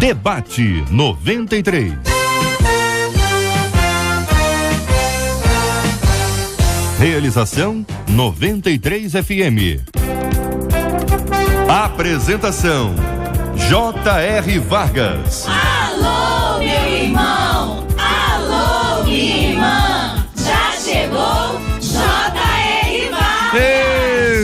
Debate 93. Realização 93 FM. Apresentação J.R. Vargas. Alô, meu irmão! Alô, minha irmã! Já chegou J.R. Vargas!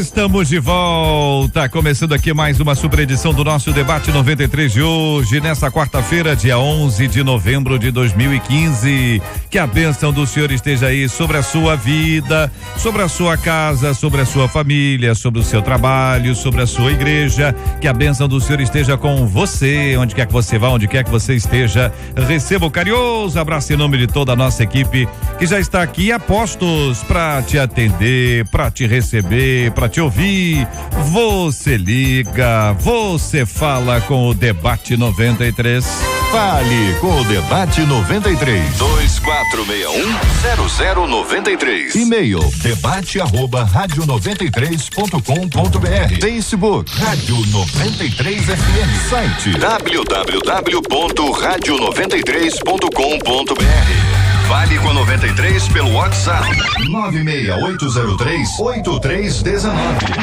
Estamos de volta, começando aqui mais uma super edição do nosso Debate 93 de hoje, nesta quarta-feira, dia 11 de novembro de 2015. Que a bênção do Senhor esteja aí sobre a sua vida, sobre a sua casa, sobre a sua família, sobre o seu trabalho, sobre a sua igreja. Que a bênção do Senhor esteja com você, onde quer que você vá, onde quer que você esteja. Receba o carinhoso abraço em nome de toda a nossa equipe que já está aqui a postos para te atender, para te receber, para te ouvir. Você liga, você fala com o Debate 93. Fale com o Debate 93. 2461-0093. E-mail debate@radio93.com.br. Facebook Rádio 93 FM. Site www.radio93.com.br. Fale com a 93 pelo WhatsApp 96803-8319.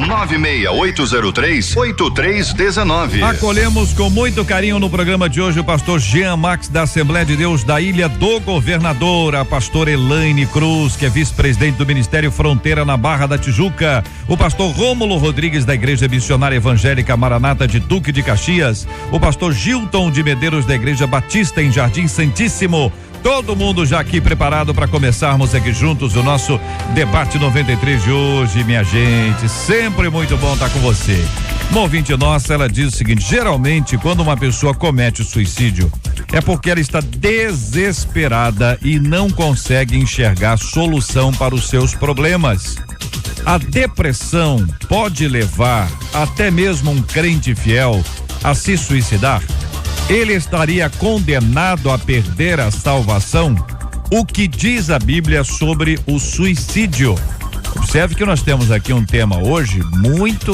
96803-8319. Acolhemos com muito carinho no programa de hoje o pastor Jean Max da Assembleia de Deus da Ilha do Governador, a pastora Elaine Cruz, que é vice-presidente do Ministério Fronteira na Barra da Tijuca, o pastor Rômulo Rodrigues da Igreja Missionária Evangélica Maranata de Duque de Caxias, o pastor Gilton de Medeiros da Igreja Batista em Jardim Santíssimo. Todo mundo já aqui preparado para começarmos aqui juntos o nosso Debate 93 de hoje, minha gente. Sempre muito bom estar com você. Uma ouvinte nossa, ela diz o seguinte: geralmente quando uma pessoa comete o suicídio é porque ela está desesperada e não consegue enxergar solução para os seus problemas. A depressão pode levar até mesmo um crente fiel a se suicidar? Ele estaria condenado a perder a salvação? O que diz a Bíblia sobre o suicídio? Observe que nós temos aqui um tema hoje muito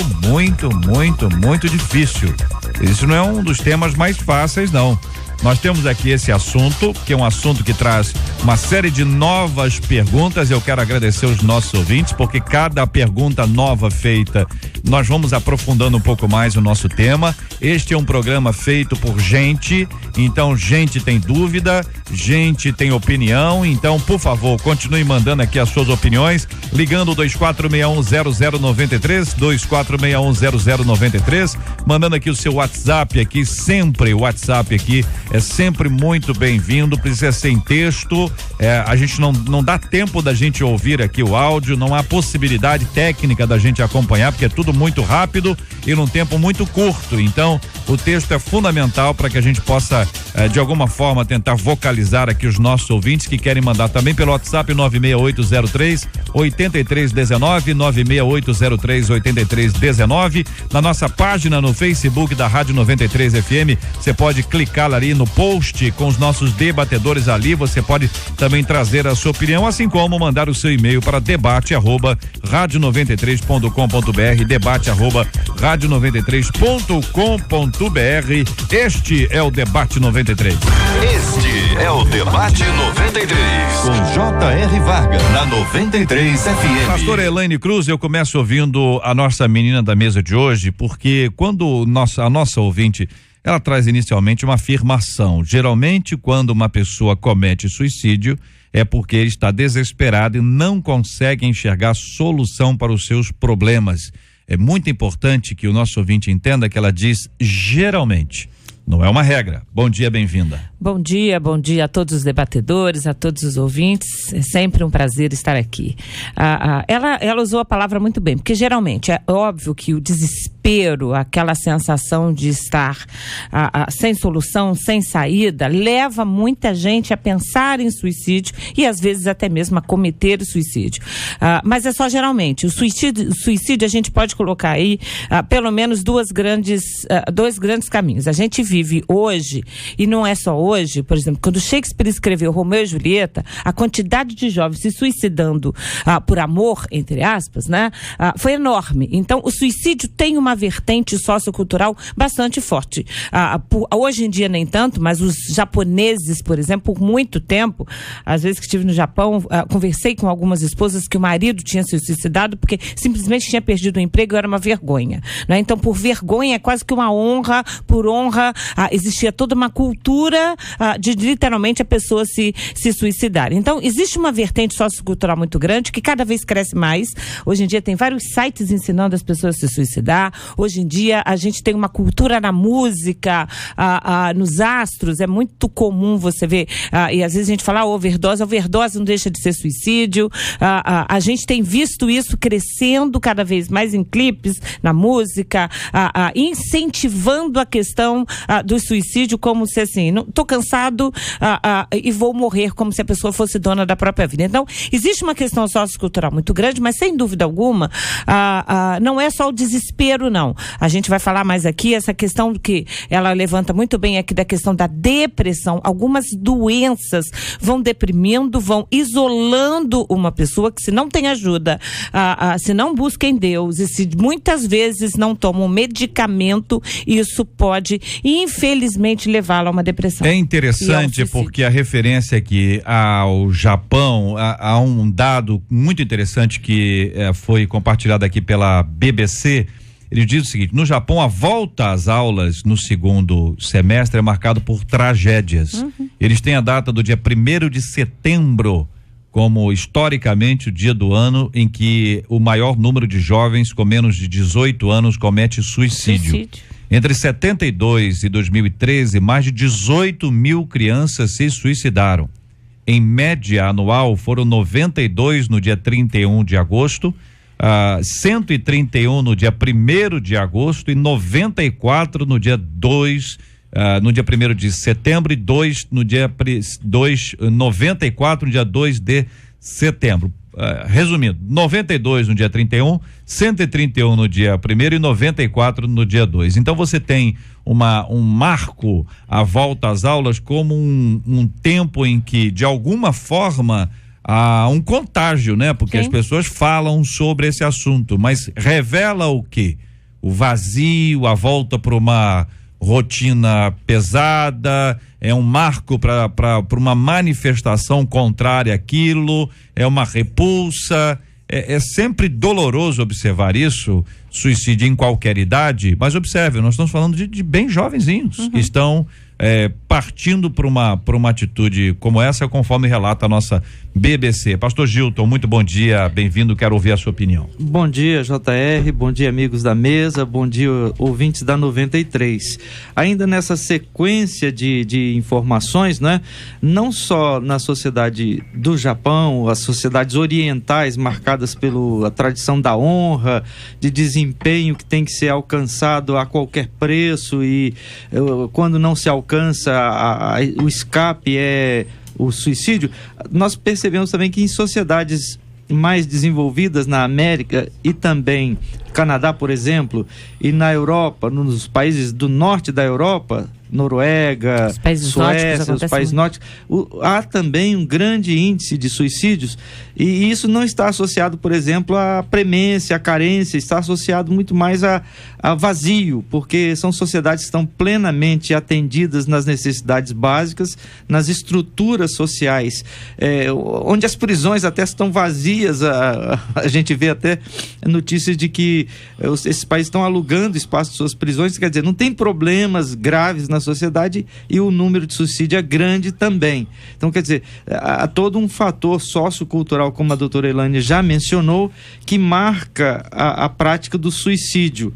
difícil. Isso não é um dos temas mais fáceis, não. Nós temos aqui esse assunto, que é um assunto que traz uma série de novas perguntas. Eu quero agradecer os nossos ouvintes, porque cada pergunta nova feita, nós vamos aprofundando um pouco mais o nosso tema. Este é um programa feito por gente, então gente tem dúvida, gente tem opinião, então por favor, continue mandando aqui as suas opiniões, ligando 2461-0093, 2461-0093, mandando aqui o seu WhatsApp aqui, sempre o WhatsApp aqui é sempre muito bem-vindo, precisa ser em texto, a gente não dá tempo da gente ouvir aqui o áudio, não há possibilidade técnica da gente acompanhar, porque é tudo muito rápido e num tempo muito curto, então o texto é fundamental para que a gente possa de alguma forma tentar vocalizar aqui os nossos ouvintes que querem mandar também pelo WhatsApp 96803-8319, 96803-8319, na nossa página no Facebook da Rádio 93 FM, você pode clicar ali no post com os nossos debatedores ali, você pode também trazer a sua opinião, assim como mandar o seu e-mail para debate@radio93.com.br, debate@radio93.com.br. Este é o Debate 93. Este é o Debate 93 com J.R. Vargas na 93 FM. Pastora Elaine Cruz, eu começo ouvindo a nossa menina da mesa de hoje, porque quando a nossa ouvinte, ela traz inicialmente uma afirmação. Geralmente, quando uma pessoa comete suicídio, é porque ele está desesperado e não consegue enxergar solução para os seus problemas. É muito importante que o nosso ouvinte entenda que ela diz geralmente. Não é uma regra. Bom dia, bem-vinda. Bom dia a todos os debatedores, a todos os ouvintes. É sempre um prazer estar aqui. Ela usou a palavra muito bem, porque geralmente é óbvio que o desespero, aquela sensação de estar sem solução, sem saída, leva muita gente a pensar em suicídio e às vezes até mesmo a cometer o suicídio. Mas é só geralmente. O suicídio a gente pode colocar aí pelo menos dois grandes caminhos. A gente vive hoje, e não é só hoje, por exemplo, quando Shakespeare escreveu Romeu e Julieta, a quantidade de jovens se suicidando por amor, entre aspas, né, foi enorme. Então, o suicídio tem uma vertente sociocultural bastante forte. Hoje em dia nem tanto, mas os japoneses, por exemplo, por muito tempo, às vezes que estive no Japão, conversei com algumas esposas que o marido tinha se suicidado porque simplesmente tinha perdido o emprego e era uma vergonha, né? Então, por vergonha, é quase que uma honra, por honra, existia toda uma cultura de literalmente a pessoa se suicidar. Então, existe uma vertente sociocultural muito grande que cada vez cresce mais. Hoje em dia tem vários sites ensinando as pessoas a se suicidar. Hoje em dia a gente tem uma cultura na música, nos astros, é muito comum você ver, e às vezes a gente fala overdose não deixa de ser suicídio. A gente tem visto isso crescendo cada vez mais em clipes, na música, incentivando a questão do suicídio como se assim, não tô cansado e vou morrer, como se a pessoa fosse dona da própria vida. Então, existe uma questão sociocultural muito grande, mas sem dúvida alguma, não é só o desespero, não. A gente vai falar mais aqui, essa questão que ela levanta muito bem aqui da questão da depressão. Algumas doenças vão deprimindo, vão isolando uma pessoa que, se não tem ajuda, se não busca em Deus e se muitas vezes não toma um medicamento, isso pode, infelizmente, levá-la a uma depressão. É interessante porque a referência aqui ao Japão, há um dado muito interessante que foi compartilhado aqui pela BBC. Ele diz o seguinte: no Japão, a volta às aulas no segundo semestre é marcado por tragédias. Eles têm a data do dia 1º de setembro como historicamente o dia do ano em que o maior número de jovens com menos de 18 anos comete suicídio. Entre 72 e 2013, mais de 18 mil crianças se suicidaram. Em média anual, foram 92 no dia 31 de agosto, 131 no dia 1º de agosto e 94 no dia 2, no dia 1º de setembro, e 94 no dia 2 de setembro. Resumindo, 92 no dia 31, 131 no dia 1º e 94 no dia 2. Então você tem um marco, a volta às aulas, como um tempo em que, de alguma forma, há um contágio, né? Porque as pessoas falam sobre esse assunto, mas revela o quê? O vazio, a volta para uma rotina pesada, é um marco para uma manifestação contrária àquilo, é uma repulsa. É sempre doloroso observar isso, suicídio em qualquer idade, mas observe, nós estamos falando de bem jovenzinhos que estão partindo para uma atitude como essa, conforme relata a nossa BBC. Pastor Gilton, muito bom dia, bem-vindo, quero ouvir a sua opinião. Bom dia, JR, bom dia, amigos da mesa, bom dia, ouvintes da 93. Ainda nessa sequência de informações, né? Não só na sociedade do Japão, as sociedades orientais marcadas pela tradição da honra, de desempenho que tem que ser alcançado a qualquer preço, e quando não se alcança, o escape é o suicídio. Nós percebemos também que em sociedades mais desenvolvidas na América e também Canadá, por exemplo, e na Europa, nos países do norte da Europa, Noruega, Suécia, os países nórdicos, há também um grande índice de suicídios, e isso não está associado, por exemplo, à premência, à carência, está associado muito mais a vazio, porque são sociedades que estão plenamente atendidas nas necessidades básicas, nas estruturas sociais, onde as prisões até estão vazias. A gente vê até notícias de que esses países estão alugando espaço de suas prisões, quer dizer, não tem problemas graves na sociedade e o número de suicídio é grande também. Então, quer dizer, há todo um fator sociocultural, como a doutora Elaine já mencionou, que marca a prática do suicídio.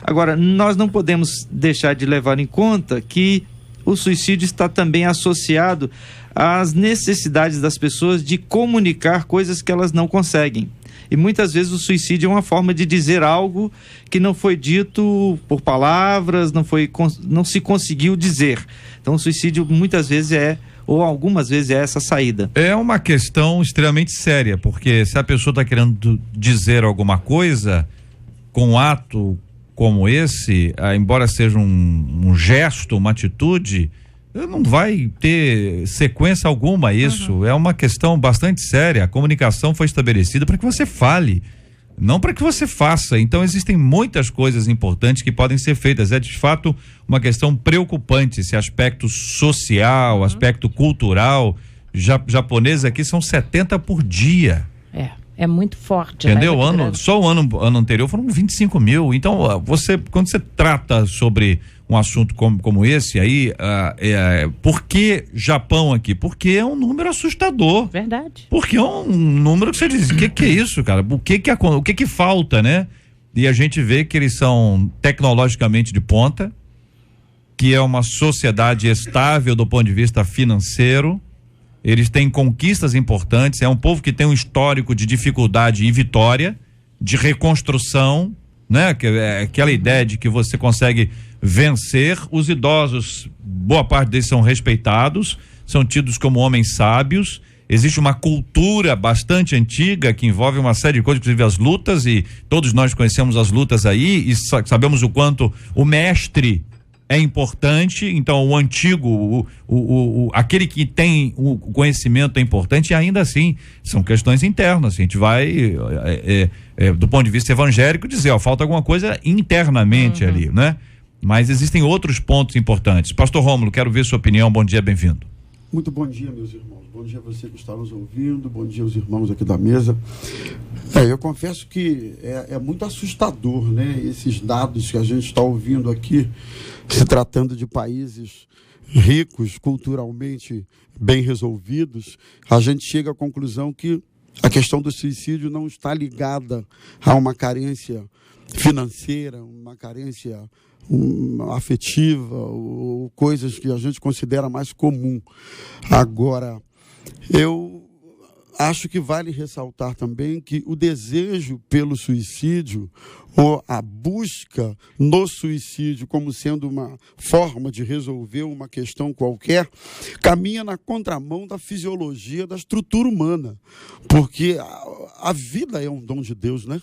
Agora, nós não podemos deixar de levar em conta que o suicídio está também associado às necessidades das pessoas de comunicar coisas que elas não conseguem. E muitas vezes o suicídio é uma forma de dizer algo que não foi dito por palavras, não se conseguiu dizer. Então o suicídio muitas vezes ou algumas vezes é essa saída. É uma questão extremamente séria, porque se a pessoa está querendo dizer alguma coisa com ato, como esse, embora seja um gesto, uma atitude, não vai ter sequência alguma isso. É uma questão bastante séria. A comunicação foi estabelecida para que você fale, não para que você faça. Então existem muitas coisas importantes que podem ser feitas. É de fato uma questão preocupante, esse aspecto social, aspecto cultural. Japoneses aqui são 70 por dia. É muito forte. Entendeu? Só o ano anterior foram 25 mil. Então, quando você trata sobre um assunto como esse aí, por que Japão aqui? Porque é um número assustador. Verdade. Porque é um número que você diz, o que é isso, cara? O que falta, né? E a gente vê que eles são tecnologicamente de ponta, que é uma sociedade estável do ponto de vista financeiro. Eles têm conquistas importantes, é um povo que tem um histórico de dificuldade e vitória, de reconstrução, né? Que é aquela ideia de que você consegue vencer. Os idosos, boa parte deles são respeitados, são tidos como homens sábios. Existe uma cultura bastante antiga que envolve uma série de coisas, inclusive as lutas, e todos nós conhecemos as lutas aí e sabemos o quanto o mestre é importante. Então o antigo, aquele que tem o conhecimento é importante, e ainda assim são questões internas. A gente vai do ponto de vista evangélico dizer, falta alguma coisa internamente ali, né? Mas existem outros pontos importantes. Pastor Rômulo, quero ver sua opinião. Bom dia, bem-vindo. Muito bom dia, meus irmãos. Bom dia a você que está nos ouvindo. Bom dia aos irmãos aqui da mesa. Eu confesso que é muito assustador, né? Esses dados que a gente está ouvindo aqui, se tratando de países ricos, culturalmente bem resolvidos, a gente chega à conclusão que a questão do suicídio não está ligada a uma carência financeira, uma carência afetiva, ou coisas que a gente considera mais comum. Agora, eu acho que vale ressaltar também que o desejo pelo suicídio, ou a busca no suicídio como sendo uma forma de resolver uma questão qualquer, caminha na contramão da fisiologia, da estrutura humana, porque a vida é um dom de Deus, né?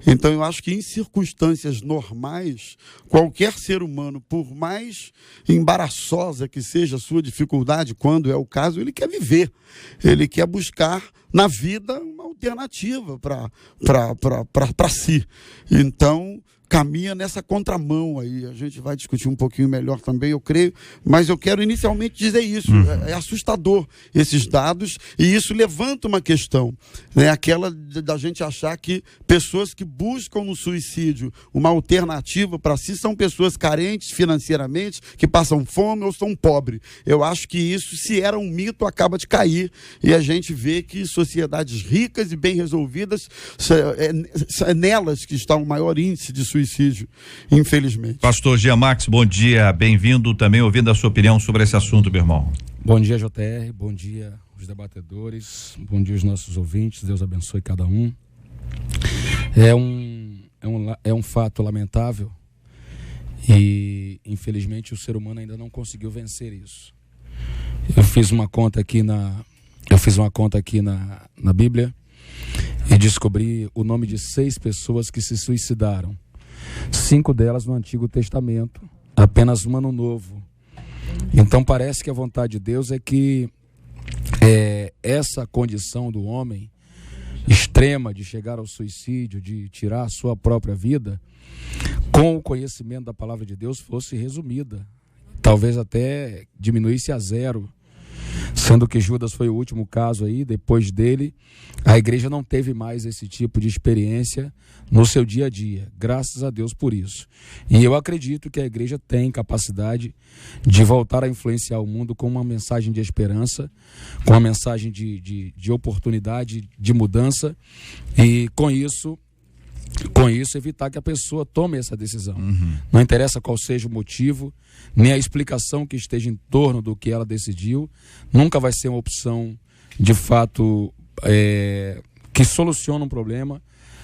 Então eu acho que em circunstâncias normais, qualquer ser humano, por mais embaraçosa que seja a sua dificuldade, quando é o caso, ele quer viver, ele quer buscar na vida uma alternativa para si. Então, caminha nessa contramão aí. A gente vai discutir um pouquinho melhor também, eu creio, mas eu quero inicialmente dizer isso. É assustador esses dados, e isso levanta uma questão, né? Aquela da gente achar que pessoas que buscam no suicídio uma alternativa para si são pessoas carentes financeiramente, que passam fome ou são pobres. Eu acho que isso, se era um mito, acaba de cair, e a gente vê que sociedades ricas e bem resolvidas, é nelas que está o maior índice de suicídio, infelizmente. Pastor Jean Max, bom dia, bem-vindo, também ouvindo a sua opinião sobre esse assunto, meu irmão. Bom dia, JR, bom dia os debatedores, bom dia os nossos ouvintes, Deus abençoe cada um. É um fato lamentável e infelizmente o ser humano ainda não conseguiu vencer isso. Eu fiz uma conta aqui na Bíblia e descobri o nome de 6 pessoas que se suicidaram. 5 delas no Antigo Testamento, apenas uma no Novo. Então parece que a vontade de Deus é que essa condição do homem extrema de chegar ao suicídio, de tirar a sua própria vida, com o conhecimento da palavra de Deus, fosse resumida, talvez até diminuísse a 0. Sendo que Judas foi o último caso aí. Depois dele, a igreja não teve mais esse tipo de experiência no seu dia a dia, graças a Deus por isso. E eu acredito que a igreja tem capacidade de voltar a influenciar o mundo com uma mensagem de esperança, com uma mensagem de oportunidade, de mudança, e com isso evitar que a pessoa tome essa decisão. Não interessa qual seja o motivo, nem a explicação que esteja em torno do que ela decidiu, nunca vai ser uma opção de fato que soluciona um problema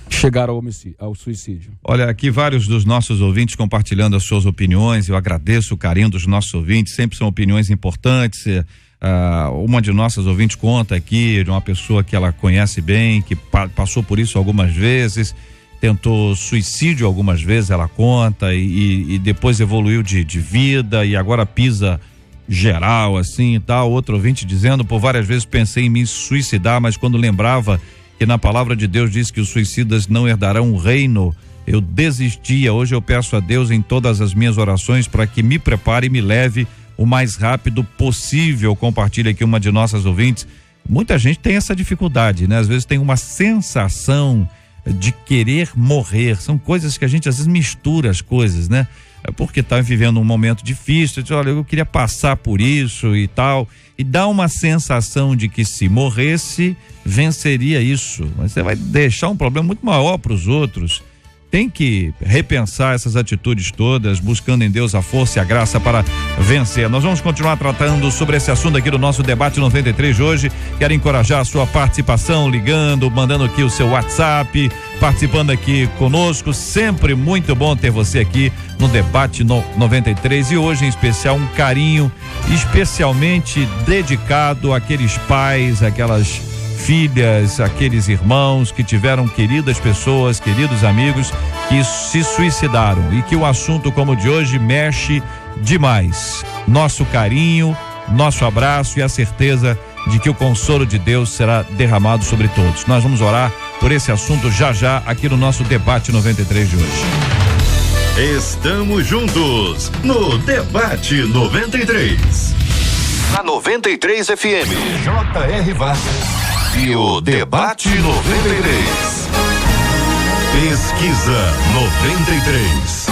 chegar ao suicídio. Olha, aqui vários dos nossos ouvintes compartilhando as suas opiniões. Eu agradeço o carinho dos nossos ouvintes, sempre são opiniões importantes. Uma de nossas ouvintes conta aqui de uma pessoa que ela conhece bem, que passou por isso algumas vezes, tentou suicídio algumas vezes, ela conta, e depois evoluiu de vida e agora pisa geral assim e tal. Outro ouvinte dizendo: por várias vezes pensei em me suicidar, mas quando lembrava que na palavra de Deus diz que os suicidas não herdarão o reino, eu desistia. Hoje eu peço a Deus em todas as minhas orações para que me prepare e me leve o mais rápido possível. Compartilha aqui uma de nossas ouvintes. Muita gente tem essa dificuldade, né? Às vezes tem uma sensação de querer morrer. São coisas que a gente às vezes mistura as coisas, né? Porque tá vivendo um momento difícil, diz, olha, eu queria passar por isso e tal, e dá uma sensação de que se morresse, venceria isso, mas você vai deixar um problema muito maior para os outros. Tem que repensar essas atitudes todas, buscando em Deus a força e a graça para vencer. Nós vamos continuar tratando sobre esse assunto aqui do nosso debate 93 de hoje. Quero encorajar a sua participação, ligando, mandando aqui o seu WhatsApp, participando aqui conosco. Sempre muito bom ter você aqui no debate 93, e hoje em especial um carinho especialmente dedicado àqueles pais, aquelas filhas, aqueles irmãos que tiveram queridas pessoas, queridos amigos que se suicidaram, e que o assunto como o de hoje mexe demais. Nosso carinho, nosso abraço e a certeza de que o consolo de Deus será derramado sobre todos. Nós vamos orar por esse assunto já aqui no nosso debate 93 de hoje. Estamos juntos no debate 93. Na 93 FM, J.R. Vargas. E o debate 93. Pesquisa 93.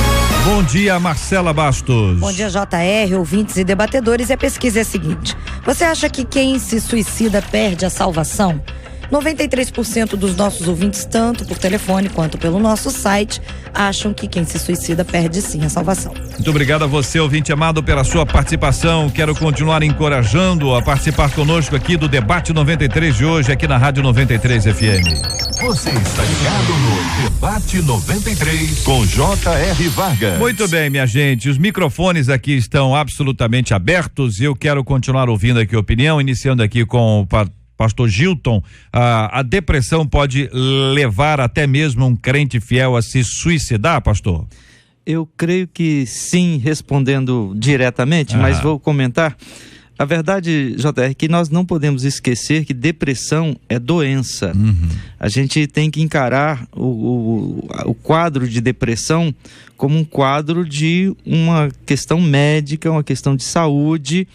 Bom dia, Marcela Bastos. Bom dia, JR, ouvintes e debatedores. E a pesquisa é a seguinte: você acha que quem se suicida perde a salvação? 93% dos nossos ouvintes, tanto por telefone quanto pelo nosso site, acham que quem se suicida perde sim a salvação. Muito obrigado a você, ouvinte amado, pela sua participação. Quero continuar encorajando a participar conosco aqui do debate 93 de hoje, aqui na Rádio 93 FM. Você está ligado no debate 93 com J.R. Vargas. Muito bem, minha gente, os microfones aqui estão absolutamente abertos e eu quero continuar ouvindo aqui a opinião, iniciando aqui com o pastor Gilton. A depressão pode levar até mesmo um crente fiel a se suicidar, pastor? Eu creio que sim, respondendo diretamente, mas vou comentar. A verdade, JR, é que nós não podemos esquecer que depressão é doença. A gente tem que encarar o quadro de depressão como um quadro de uma questão médica, uma questão de saúde.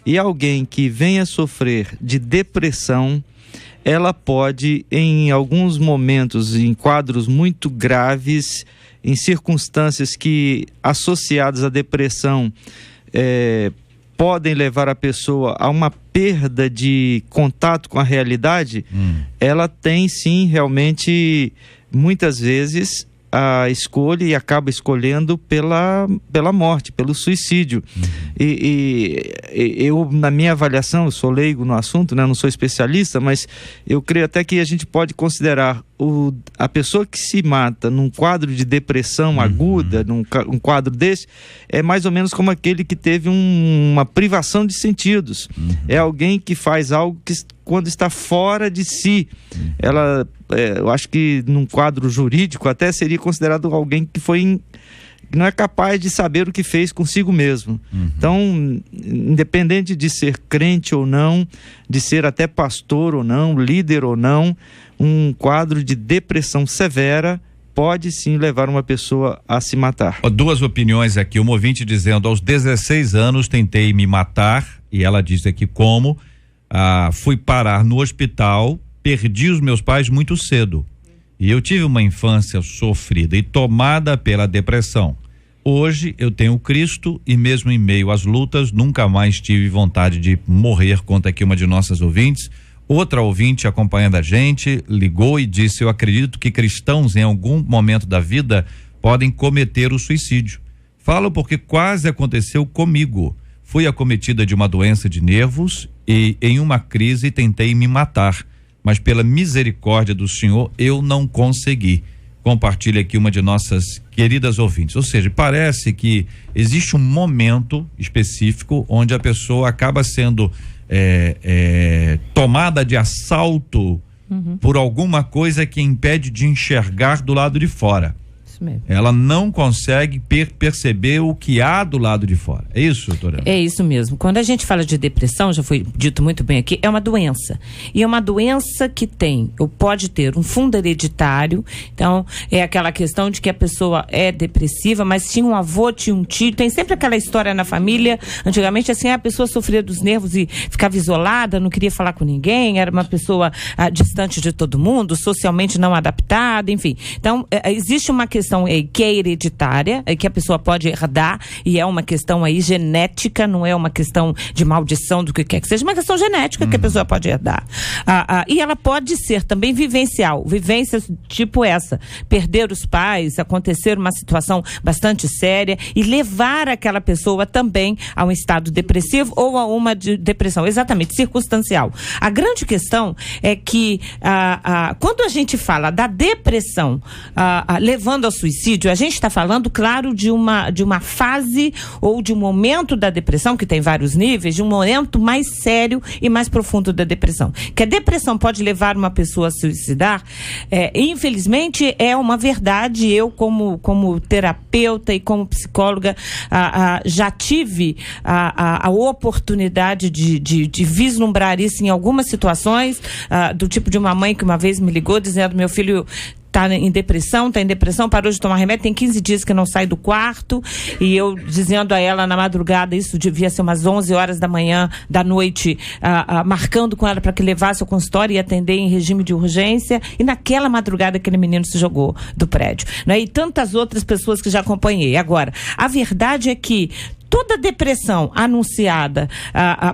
E alguém que venha sofrer de depressão, ela pode, em alguns momentos, em quadros muito graves, em circunstâncias que, associadas à depressão, podem levar a pessoa a uma perda de contato com a realidade, ela tem sim, realmente, muitas vezes, a escolha e acaba escolhendo pela morte, pelo suicídio. E eu, na minha avaliação, eu sou leigo no assunto, né? Não sou especialista, mas eu creio até que a gente pode considerar a pessoa que se mata num quadro de depressão aguda, um quadro desse, é mais ou menos como aquele que teve uma privação de sentidos. É alguém que faz algo que, quando está fora de si, eu acho que num quadro jurídico até seria considerado alguém que não é capaz de saber o que fez consigo mesmo. Então, independente de ser crente ou não, de ser até pastor ou não, líder ou não, um quadro de depressão severa pode sim levar uma pessoa a se matar. Duas opiniões aqui, uma ouvinte dizendo: aos 16 anos tentei me matar, e ela diz aqui como, fui parar no hospital, perdi os meus pais muito cedo, e eu tive uma infância sofrida e tomada pela depressão. Hoje eu tenho Cristo e mesmo em meio às lutas nunca mais tive vontade de morrer, conta aqui uma de nossas ouvintes. Outra ouvinte acompanhando a gente ligou e disse: eu acredito que cristãos em algum momento da vida podem cometer o suicídio. Falo porque quase aconteceu comigo. Fui acometida de uma doença de nervos e em uma crise tentei me matar, mas pela misericórdia do Senhor eu não consegui. Compartilha aqui uma de nossas queridas ouvintes. Ou seja, parece que existe um momento específico onde a pessoa acaba sendo tomada de assalto por alguma coisa que impede de enxergar do lado de fora. Mesmo. Ela não consegue perceber o que há do lado de fora. É isso, doutora? É isso mesmo. Quando a gente fala de depressão, já foi dito muito bem aqui, é uma doença. E é uma doença que tem, ou pode ter, um fundo hereditário. Então, é aquela questão de que a pessoa é depressiva, mas tinha um avô, tinha um tio. Tem sempre aquela história na família. Antigamente, assim, a pessoa sofria dos nervos e ficava isolada, não queria falar com ninguém, era uma pessoa distante de todo mundo, socialmente não adaptada, enfim. Então, existe uma questão que é hereditária, que a pessoa pode herdar, e é uma questão aí genética, não é uma questão de maldição do que quer que seja, uma questão genética que a pessoa pode herdar. E ela pode ser também vivencial, vivências tipo essa, perder os pais, acontecer uma situação bastante séria e levar aquela pessoa também a um estado depressivo ou a uma depressão, exatamente, circunstancial. A grande questão é que quando a gente fala da depressão levando ao suicídio, a gente está falando, claro, de uma fase ou de um momento da depressão, que tem vários níveis, de um momento mais sério e mais profundo da depressão. Que a depressão pode levar uma pessoa a suicidar, infelizmente é uma verdade. Eu, como terapeuta e como psicóloga, já tive a oportunidade de vislumbrar isso em algumas situações, do tipo de uma mãe que uma vez me ligou dizendo: meu filho tá em depressão, parou de tomar remédio, tem 15 dias que não sai do quarto, e eu dizendo a ela na madrugada, isso devia ser umas 11 horas da noite, marcando com ela para que levasse ao consultório e atender em regime de urgência, e naquela madrugada aquele menino se jogou do prédio, né? E tantas outras pessoas que já acompanhei. Agora, a verdade é que toda depressão anunciada,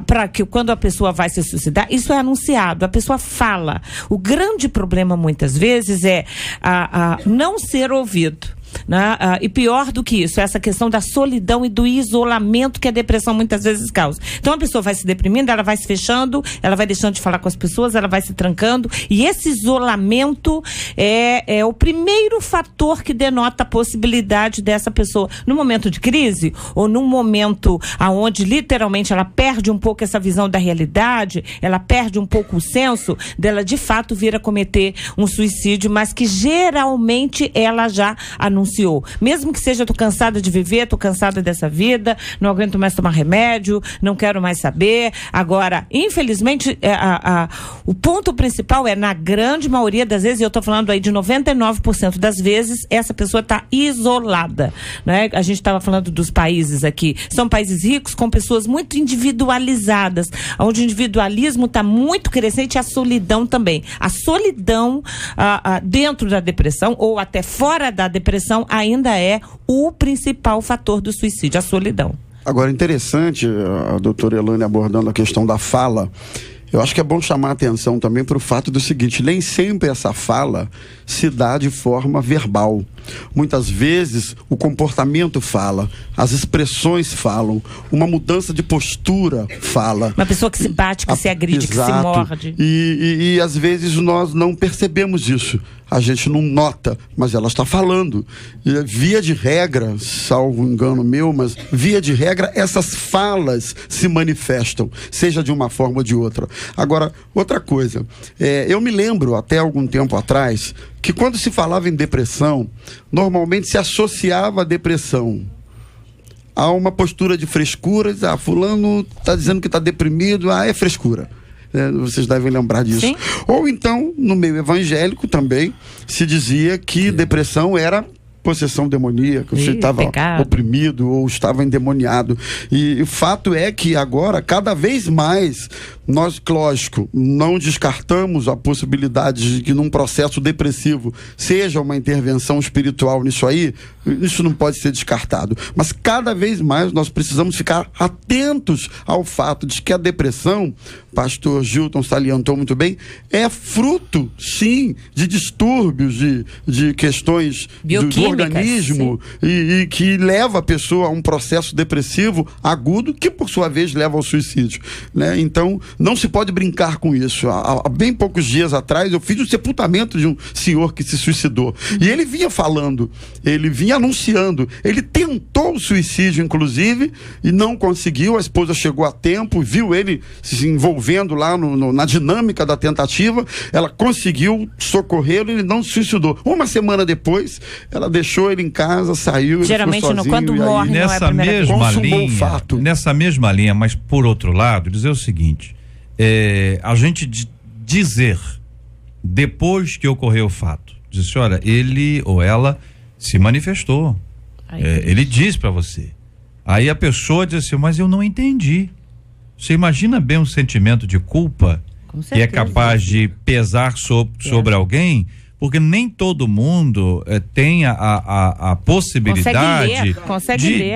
para que quando a pessoa vai se suicidar, isso é anunciado, a pessoa fala. O grande problema muitas vezes é não ser ouvido. Né? E pior do que isso, essa questão da solidão e do isolamento que a depressão muitas vezes causa. Então a pessoa vai se deprimindo, ela vai se fechando, ela vai deixando de falar com as pessoas, ela vai se trancando, e esse isolamento é o primeiro fator que denota a possibilidade dessa pessoa, no momento de crise, ou num momento onde literalmente ela perde um pouco essa visão da realidade, ela perde um pouco o senso dela de fato vir a cometer um suicídio, mas que geralmente ela já anunciou. Mesmo que seja: tô cansada de viver, tô cansada dessa vida, não aguento mais tomar remédio, não quero mais saber. Agora, infelizmente, o ponto principal na grande maioria das vezes, e eu tô falando aí de 99% das vezes, essa pessoa tá isolada, né? A gente estava falando dos países aqui, são países ricos com pessoas muito individualizadas, onde o individualismo tá muito crescente, e a solidão também. A solidão dentro da depressão, ou até fora da depressão, ainda é o principal fator do suicídio, a solidão. Agora, interessante a doutora Elaine abordando a questão da fala. Eu acho que é bom chamar a atenção também para o fato do seguinte: nem sempre essa fala se dá de forma verbal. Muitas vezes o comportamento fala, as expressões falam, uma mudança de postura fala. Uma pessoa que se bate, que se agride, exato, que se morde. E às vezes nós não percebemos isso. A gente não nota, mas ela está falando. E, via de regra, salvo engano meu, mas via de regra, essas falas se manifestam, seja de uma forma ou de outra. Agora, outra coisa, eu me lembro até algum tempo atrás que quando se falava em depressão, normalmente se associava a depressão a uma postura de frescura. Fulano está dizendo que está deprimido, é frescura. Vocês devem lembrar disso. Sim. Ou então, no meio evangélico também, se dizia que depressão era possessão demoníaca, você estava oprimido ou estava endemoniado. E o fato é que agora, cada vez mais, nós, lógico, não descartamos a possibilidade de que num processo depressivo seja uma intervenção espiritual nisso aí. Isso não pode ser descartado. Mas cada vez mais nós precisamos ficar atentos ao fato de que a depressão, pastor Gilton salientou muito bem, é fruto, sim, de distúrbios, de questões do organismo, e que leva a pessoa a um processo depressivo agudo, que por sua vez leva ao suicídio, né? Então, não se pode brincar com isso. Há bem poucos dias atrás eu fiz o sepultamento de um senhor que se suicidou. E ele vinha falando, ele vinha anunciando, ele tentou o suicídio, inclusive, e não conseguiu. A esposa chegou a tempo, viu ele se envolvendo lá na dinâmica da tentativa, ela conseguiu socorrê-lo e ele não se suicidou. Uma semana depois, ela deixou ele em casa, saiu, geralmente ele ficou sozinho, quando morre não é a primeira vez. Nessa mesma linha, mas por outro lado, dizer o seguinte, a gente dizer, depois que ocorreu o fato, dizer, olha, ele ou ela se manifestou, ele disse para você, aí a pessoa diz assim, mas eu não entendi. Você imagina bem um sentimento de culpa que é capaz de pesar sobre alguém, porque nem todo mundo tem a possibilidade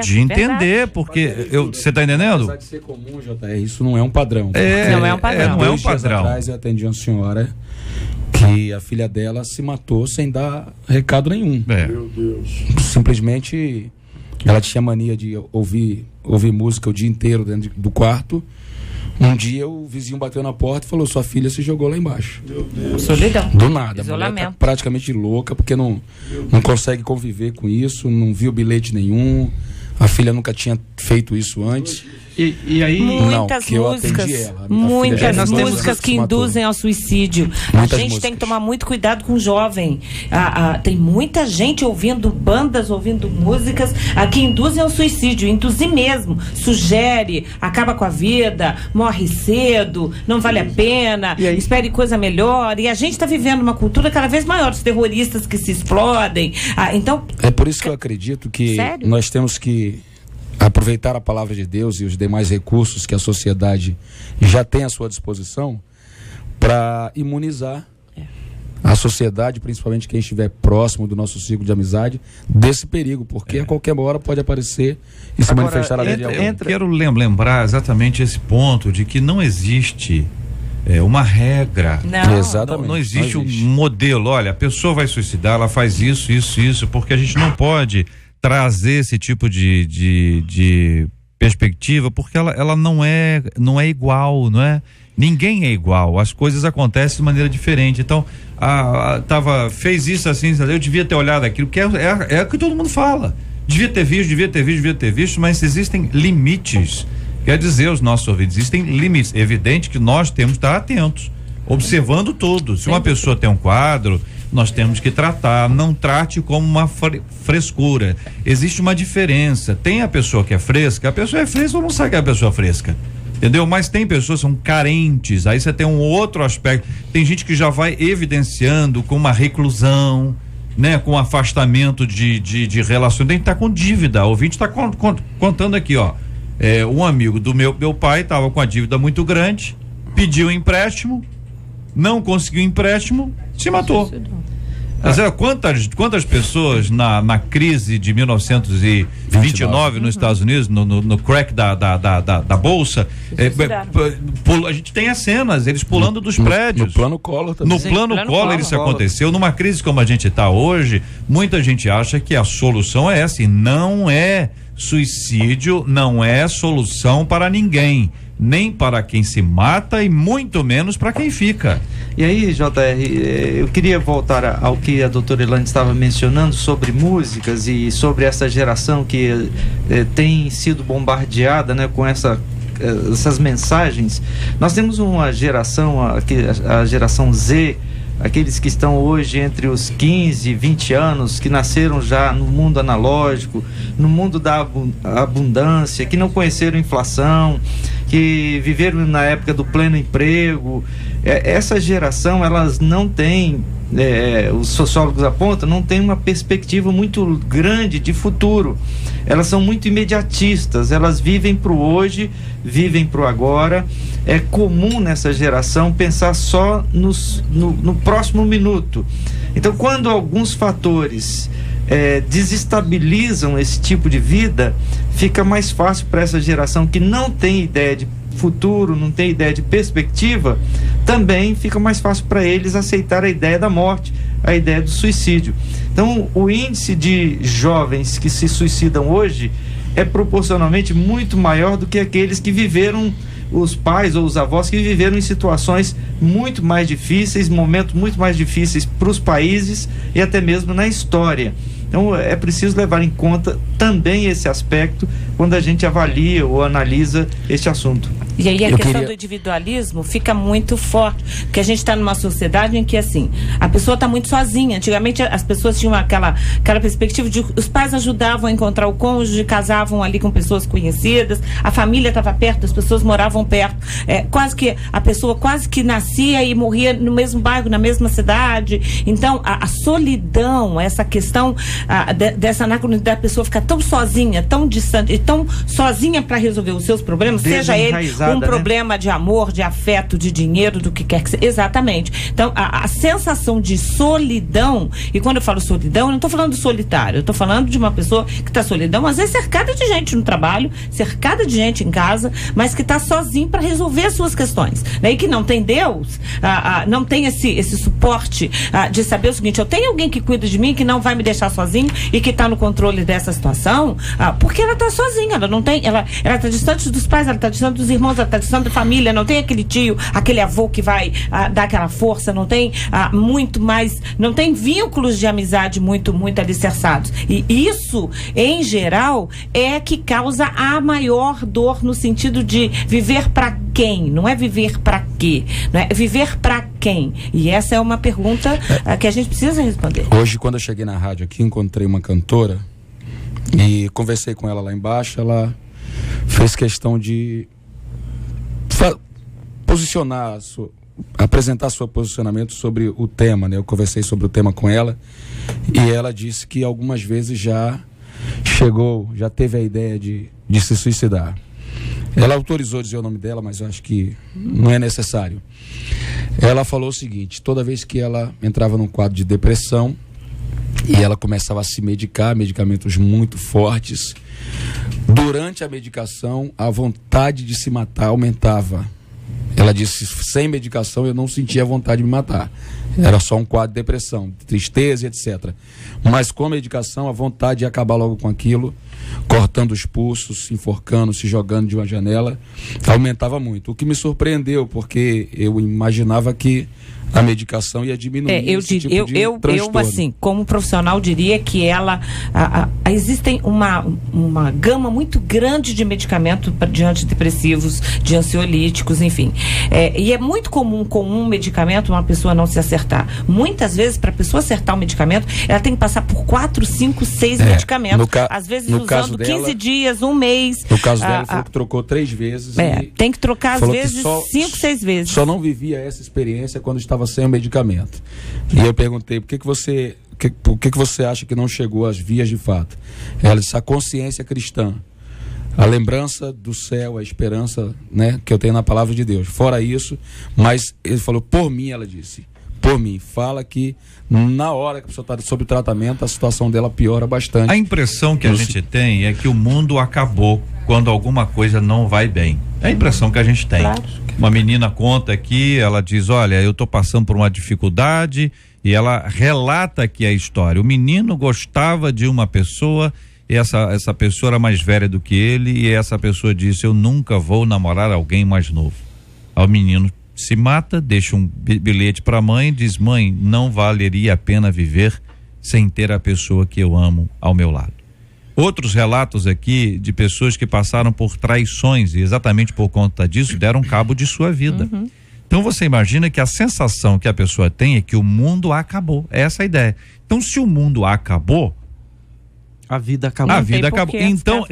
de entender, porque você está entendendo? Apesar de ser comum, JR, isso não é um padrão. Não é um padrão. Não é um padrão. Atrás eu atendi uma senhora que a filha dela se matou sem dar recado nenhum. Meu Deus. Simplesmente ela tinha mania de ouvir música o dia inteiro dentro do quarto. Um dia o vizinho bateu na porta e falou, sua filha se jogou lá embaixo. Meu Deus. Solidão. Do nada. Isolamento. A mulher tá praticamente louca, porque não consegue conviver com isso, não viu bilhete nenhum. A filha nunca tinha feito isso antes. E aí, muitas músicas que induzem ao suicídio. A gente tem que tomar muito cuidado com o jovem. Tem muita gente ouvindo bandas, ouvindo músicas que induzem ao suicídio, induzir mesmo, sugere, acaba com a vida, morre cedo, não vale a pena, espere coisa melhor. E a gente está vivendo uma cultura cada vez maior, os terroristas que se explodem. Então, é por isso que eu acredito que nós temos que aproveitar a palavra de Deus e os demais recursos que a sociedade já tem à sua disposição para imunizar a sociedade, principalmente quem estiver próximo do nosso ciclo de amizade, desse perigo, porque a qualquer hora pode aparecer e se manifestar a vida de alguém. Quero lembrar exatamente esse ponto de que não existe uma regra. Exatamente. Não existe um modelo. Olha, a pessoa vai suicidar, ela faz isso, porque a gente não pode trazer esse tipo de perspectiva, porque ela não é igual, não é? Ninguém é igual, as coisas acontecem de maneira diferente. Então, fez isso assim, eu devia ter olhado aquilo, que é o que todo mundo fala. Devia ter visto, mas existem limites. Quer dizer, os nossos ouvintes, existem limites. É evidente que nós temos que estar atentos, observando tudo. Se uma pessoa tem um quadro, nós temos que tratar, não trate como uma frescura. Existe uma diferença. Tem a pessoa que é fresca, ou não sabe que é a pessoa fresca. Entendeu? Mas tem pessoas que são carentes, aí você tem um outro aspecto. Tem gente que já vai evidenciando com uma reclusão, né? Com afastamento de relacionamento, tá com dívida. O ouvinte está contando aqui, ó. Um amigo do meu pai estava com a dívida muito grande, pediu um empréstimo, não conseguiu empréstimo, se matou. Quantas pessoas na crise de 1929 nos Estados Unidos, no crack da bolsa, a gente tem as cenas, eles pulando dos prédios. No plano Collor também. No plano Collor isso aconteceu. Numa crise como a gente está hoje, muita gente acha que a solução é essa, e não é. Suicídio não é solução para ninguém, nem para quem se mata e muito menos para quem fica. E aí, JR, eu queria voltar ao que a doutora Elaine estava mencionando sobre músicas e sobre essa geração que tem sido bombardeada, né, com essas mensagens. Nós temos uma geração, a geração Z, aqueles que estão hoje entre os 15 e 20 anos, que nasceram já no mundo analógico, no mundo da abundância, que não conheceram inflação, que viveram na época do pleno emprego. Essa geração, elas não têm, os sociólogos apontam, não tem uma perspectiva muito grande de futuro. Elas são muito imediatistas, elas vivem para o hoje, vivem para o agora. É comum nessa geração pensar só no próximo minuto. Então, quando alguns fatores desestabilizam esse tipo de vida, fica mais fácil para essa geração que não tem ideia de futuro, não tem ideia de perspectiva, também fica mais fácil para eles aceitar a ideia da morte, a ideia do suicídio. Então, o índice de jovens que se suicidam hoje é proporcionalmente muito maior do que aqueles que viveram os pais ou os avós que viveram em situações muito mais difíceis, momentos muito mais difíceis para os países e até mesmo na história. Então é preciso levar em conta também esse aspecto quando a gente avalia ou analisa este assunto. E aí a questão do individualismo fica muito forte, porque a gente está numa sociedade em que, assim, a pessoa está muito sozinha. Antigamente as pessoas tinham aquela perspectiva de os pais ajudavam a encontrar o cônjuge, casavam ali com pessoas conhecidas, a família estava perto, as pessoas moravam perto, quase que a pessoa quase que nascia e morria no mesmo bairro, na mesma cidade. Então a solidão, essa questão dessa anacronidade da pessoa ficar tão sozinha, tão distante e tão sozinha para resolver os seus problemas, seja ele um problema de amor, de afeto, de dinheiro, do que quer que seja. Exatamente. Então, a sensação de solidão, e quando eu falo solidão, eu não estou falando solitário, eu estou falando de uma pessoa que está solidão, às vezes cercada de gente no trabalho, cercada de gente em casa, mas que está sozinho para resolver as suas questões. E que não tem Deus, não tem esse suporte de saber o seguinte: eu tenho alguém que cuida de mim, que não vai me deixar sozinho e que está no controle dessa situação, porque ela está sozinha, ela não tem, ela está distante dos pais, ela está distante dos irmãos, ela está distante da família, não tem aquele tio, aquele avô que vai dar aquela força, não tem muito mais, não tem vínculos de amizade muito alicerçados. E isso, em geral, é que causa a maior dor no sentido de viver para quem? Não é viver para quê? Não é viver para quem? E essa é uma pergunta que a gente precisa responder. Hoje, quando eu cheguei na rádio aqui, encontrei uma cantora e conversei com ela lá embaixo. Ela fez questão de apresentar seu posicionamento sobre o tema, né? Eu conversei sobre o tema com ela e ela disse que algumas vezes já teve a ideia de se suicidar. Ela autorizou dizer o nome dela, mas eu acho que não é necessário. Ela falou o seguinte: toda vez que ela entrava num quadro de depressão e ela começava a se medicar, medicamentos muito fortes, durante a medicação a vontade de se matar aumentava. Ela disse: sem medicação eu não sentia vontade de me matar, era só um quadro de depressão, tristeza, etc. Mas com a medicação a vontade de acabar logo com aquilo, cortando os pulsos, se enforcando, se jogando de uma janela, aumentava muito. O que me surpreendeu, porque eu imaginava que a medicação ia diminuir esse tipo de transtorno. Eu, assim, como profissional, diria que ela existem uma gama muito grande de medicamentos de antidepressivos, de ansiolíticos, enfim. E é muito comum com um medicamento uma pessoa não se acertar. Muitas vezes, para a pessoa acertar o medicamento, ela tem que passar por 4, 5, 6 medicamentos. Às vezes usando 15 dias, um mês. No caso dela, falou que trocou 3 vezes. Tem que trocar às vezes 5, 6 vezes. Só não vivia essa experiência quando estava sem o medicamento. E eu perguntei: por que você acha que não chegou às vias de fato? Ela disse: a consciência cristã, a lembrança do céu, a esperança, né, que eu tenho na palavra de Deus. Fora isso, mas ele falou: por mim, ela disse, por mim, fala que na hora que a pessoa está sob tratamento, a situação dela piora bastante. A impressão que a gente tem é que o mundo acabou quando alguma coisa não vai bem. É a impressão que a gente tem. Claro. Uma menina conta aqui, ela diz: olha, eu estou passando por uma dificuldade, e ela relata aqui a história. O menino gostava de uma pessoa, e essa pessoa era mais velha do que ele, e essa pessoa disse: eu nunca vou namorar alguém mais novo. Aí o menino se mata, deixa um bilhete para a mãe, diz: mãe, não valeria a pena viver sem ter a pessoa que eu amo ao meu lado. Outros relatos aqui de pessoas que passaram por traições e exatamente por conta disso deram cabo de sua vida. Uhum. Então você imagina que a sensação que a pessoa tem é que o mundo acabou. É essa a ideia. Então, se o mundo acabou, a vida acabou. A vida acabou. Então,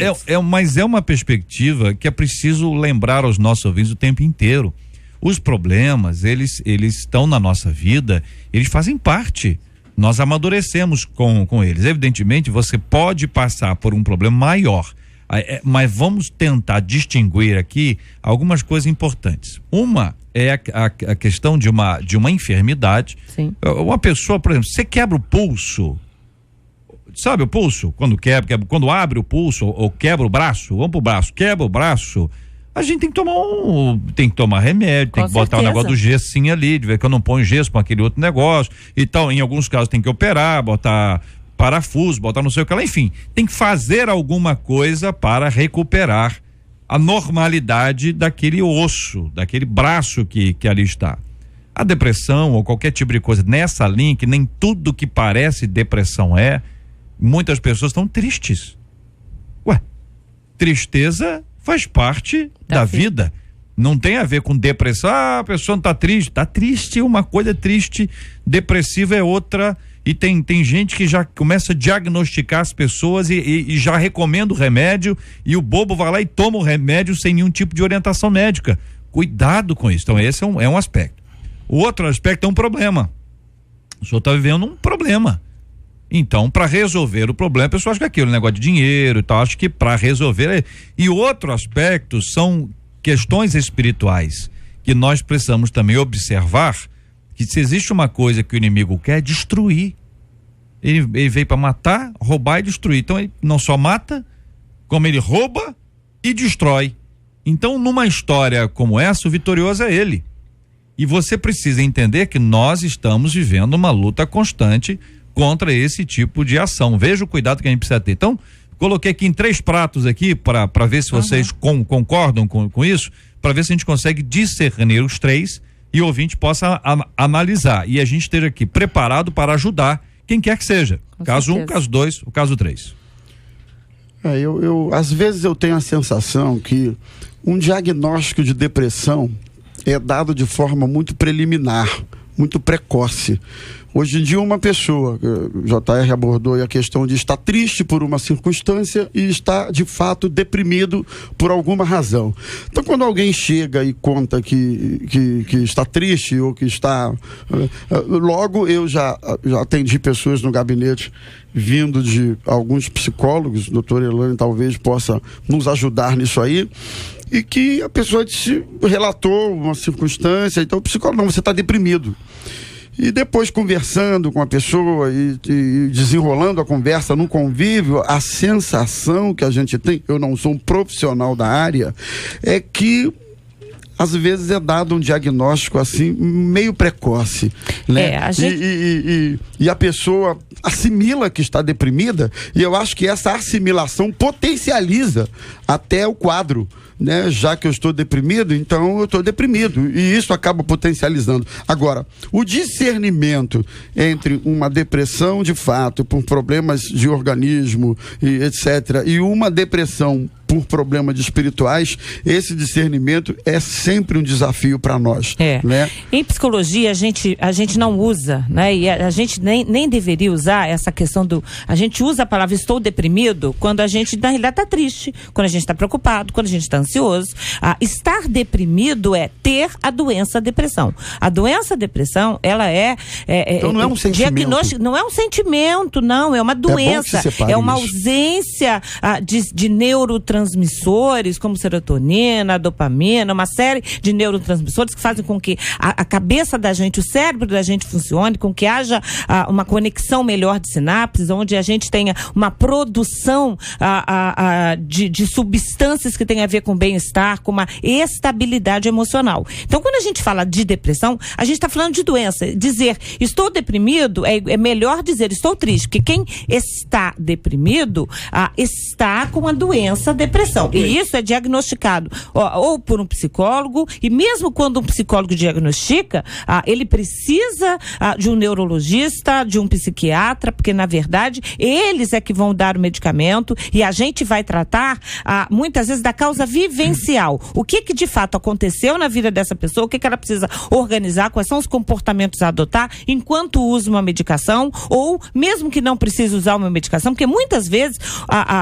mas é uma perspectiva que é preciso lembrar aos nossos ouvintes o tempo inteiro. Os problemas, eles estão na nossa vida, eles fazem parte. Nós amadurecemos com eles. Evidentemente, você pode passar por um problema maior, mas vamos tentar distinguir aqui algumas coisas importantes. Uma é a questão de uma enfermidade. Sim. Uma pessoa, por exemplo, você quebra o pulso, sabe o pulso? Quando abre o pulso ou quebra o braço, vamos pro braço, quebra o braço, a gente tem que tomar remédio, tem que botar o negócio do gessinho ali, de ver que eu não ponho gesso com aquele outro negócio e tal. Em alguns casos tem que operar, botar parafuso, botar não sei o que lá, enfim, tem que fazer alguma coisa para recuperar a normalidade daquele osso, daquele braço que ali está. A depressão ou qualquer tipo de coisa nessa linha, que nem tudo que parece depressão muitas pessoas estão tristes. Tristeza faz parte da vida. Não tem a ver com depressão. A pessoa não está triste. Está triste, uma coisa triste, depressiva é outra. E tem gente que já começa a diagnosticar as pessoas e já recomenda o remédio, e o bobo vai lá e toma o remédio sem nenhum tipo de orientação médica. Cuidado com isso. Então esse é um aspecto. O outro aspecto é um problema. O senhor está vivendo um problema. Então, para resolver o problema, a pessoa acha que é aquilo, negócio de dinheiro e tal, acho que para resolver. E outro aspecto são questões espirituais, que nós precisamos também observar, que se existe uma coisa que o inimigo quer, é destruir. Ele veio para matar, roubar e destruir. Então ele não só mata, como ele rouba e destrói. Então, numa história como essa, o vitorioso é ele. E você precisa entender que nós estamos vivendo uma luta constante contra esse tipo de ação. Veja o cuidado que a gente precisa ter. Então, coloquei aqui em 3 pratos aqui para ver se vocês concordam com isso, para ver se a gente consegue discernir os 3 e o ouvinte possa analisar. E a gente esteja aqui preparado para ajudar quem quer que seja. Caso 1, caso 2, o caso 3. Às vezes eu tenho a sensação que um diagnóstico de depressão é dado de forma muito preliminar, muito precoce. Hoje em dia, uma pessoa, JR abordou a questão de estar triste por uma circunstância e estar, de fato, deprimido por alguma razão. Então, quando alguém chega e conta que está triste ou que está... Logo, eu já atendi pessoas no gabinete vindo de alguns psicólogos, doutor Elaine talvez possa nos ajudar nisso aí, e que a pessoa relatou uma circunstância, então o psicólogo, não, você está deprimido. E depois, conversando com a pessoa e desenrolando a conversa no convívio, a sensação que a gente tem, eu não sou um profissional da área, é que às vezes é dado um diagnóstico assim, meio precoce, né? E a pessoa assimila que está deprimida, e eu acho que essa assimilação potencializa até o quadro, né? Já que eu estou deprimido, então eu estou deprimido, e isso acaba potencializando. Agora, o discernimento entre uma depressão de fato, por problemas de organismo e etc., e uma depressão por problemas espirituais, esse discernimento é sempre um desafio para nós. Né? Em psicologia, a gente não usa, né? E a gente nem deveria usar essa questão do... A gente usa a palavra estou deprimido quando a gente, na realidade, está triste, quando a gente está preocupado, quando a gente está ansioso. Estar deprimido é ter a doença depressão. A doença depressão, ela então não é um sentimento. Não é um sentimento, não. É uma doença. É uma ausência de neurotransmissores, como serotonina, dopamina, uma série de neurotransmissores que fazem com que a cabeça da gente, o cérebro da gente funcione, com que haja uma conexão melhor de sinapses, onde a gente tenha uma produção de substâncias que tem a ver com bem-estar, com uma estabilidade emocional. Então, quando a gente fala de depressão, a gente está falando de doença. Dizer estou deprimido é melhor dizer estou triste, porque quem está deprimido está com a doença depressão. E isso é diagnosticado ou por um psicólogo, e mesmo quando um psicólogo diagnostica, ele precisa de um neurologista, de um psiquiatra, porque na verdade eles é que vão dar o medicamento, e a gente vai tratar muitas vezes da causa vivencial. O que de fato aconteceu na vida dessa pessoa, o que ela precisa organizar, quais são os comportamentos a adotar enquanto usa uma medicação, ou mesmo que não precise usar uma medicação, porque muitas vezes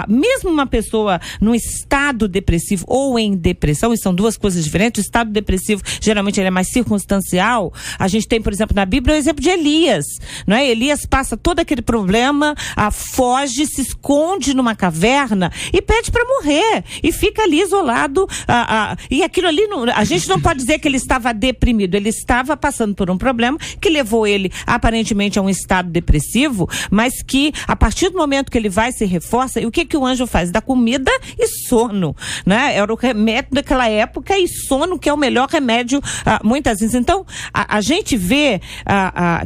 mesmo uma pessoa num estado depressivo ou em depressão, e são duas coisas diferentes. O estado depressivo geralmente ele é mais circunstancial. A gente tem, por exemplo, na Bíblia o exemplo de Elias, não é? Elias passa todo aquele problema, foge, se esconde numa caverna e pede para morrer, e fica ali isolado, e aquilo ali, a gente não pode dizer que ele estava deprimido, ele estava passando por um problema que levou ele aparentemente a um estado depressivo, mas que a partir do momento que ele vai se reforça, e o que o anjo faz? Dá comida e aquele sono, né? Era o remédio daquela época, e sono que é o melhor remédio, muitas vezes. Então, a gente vê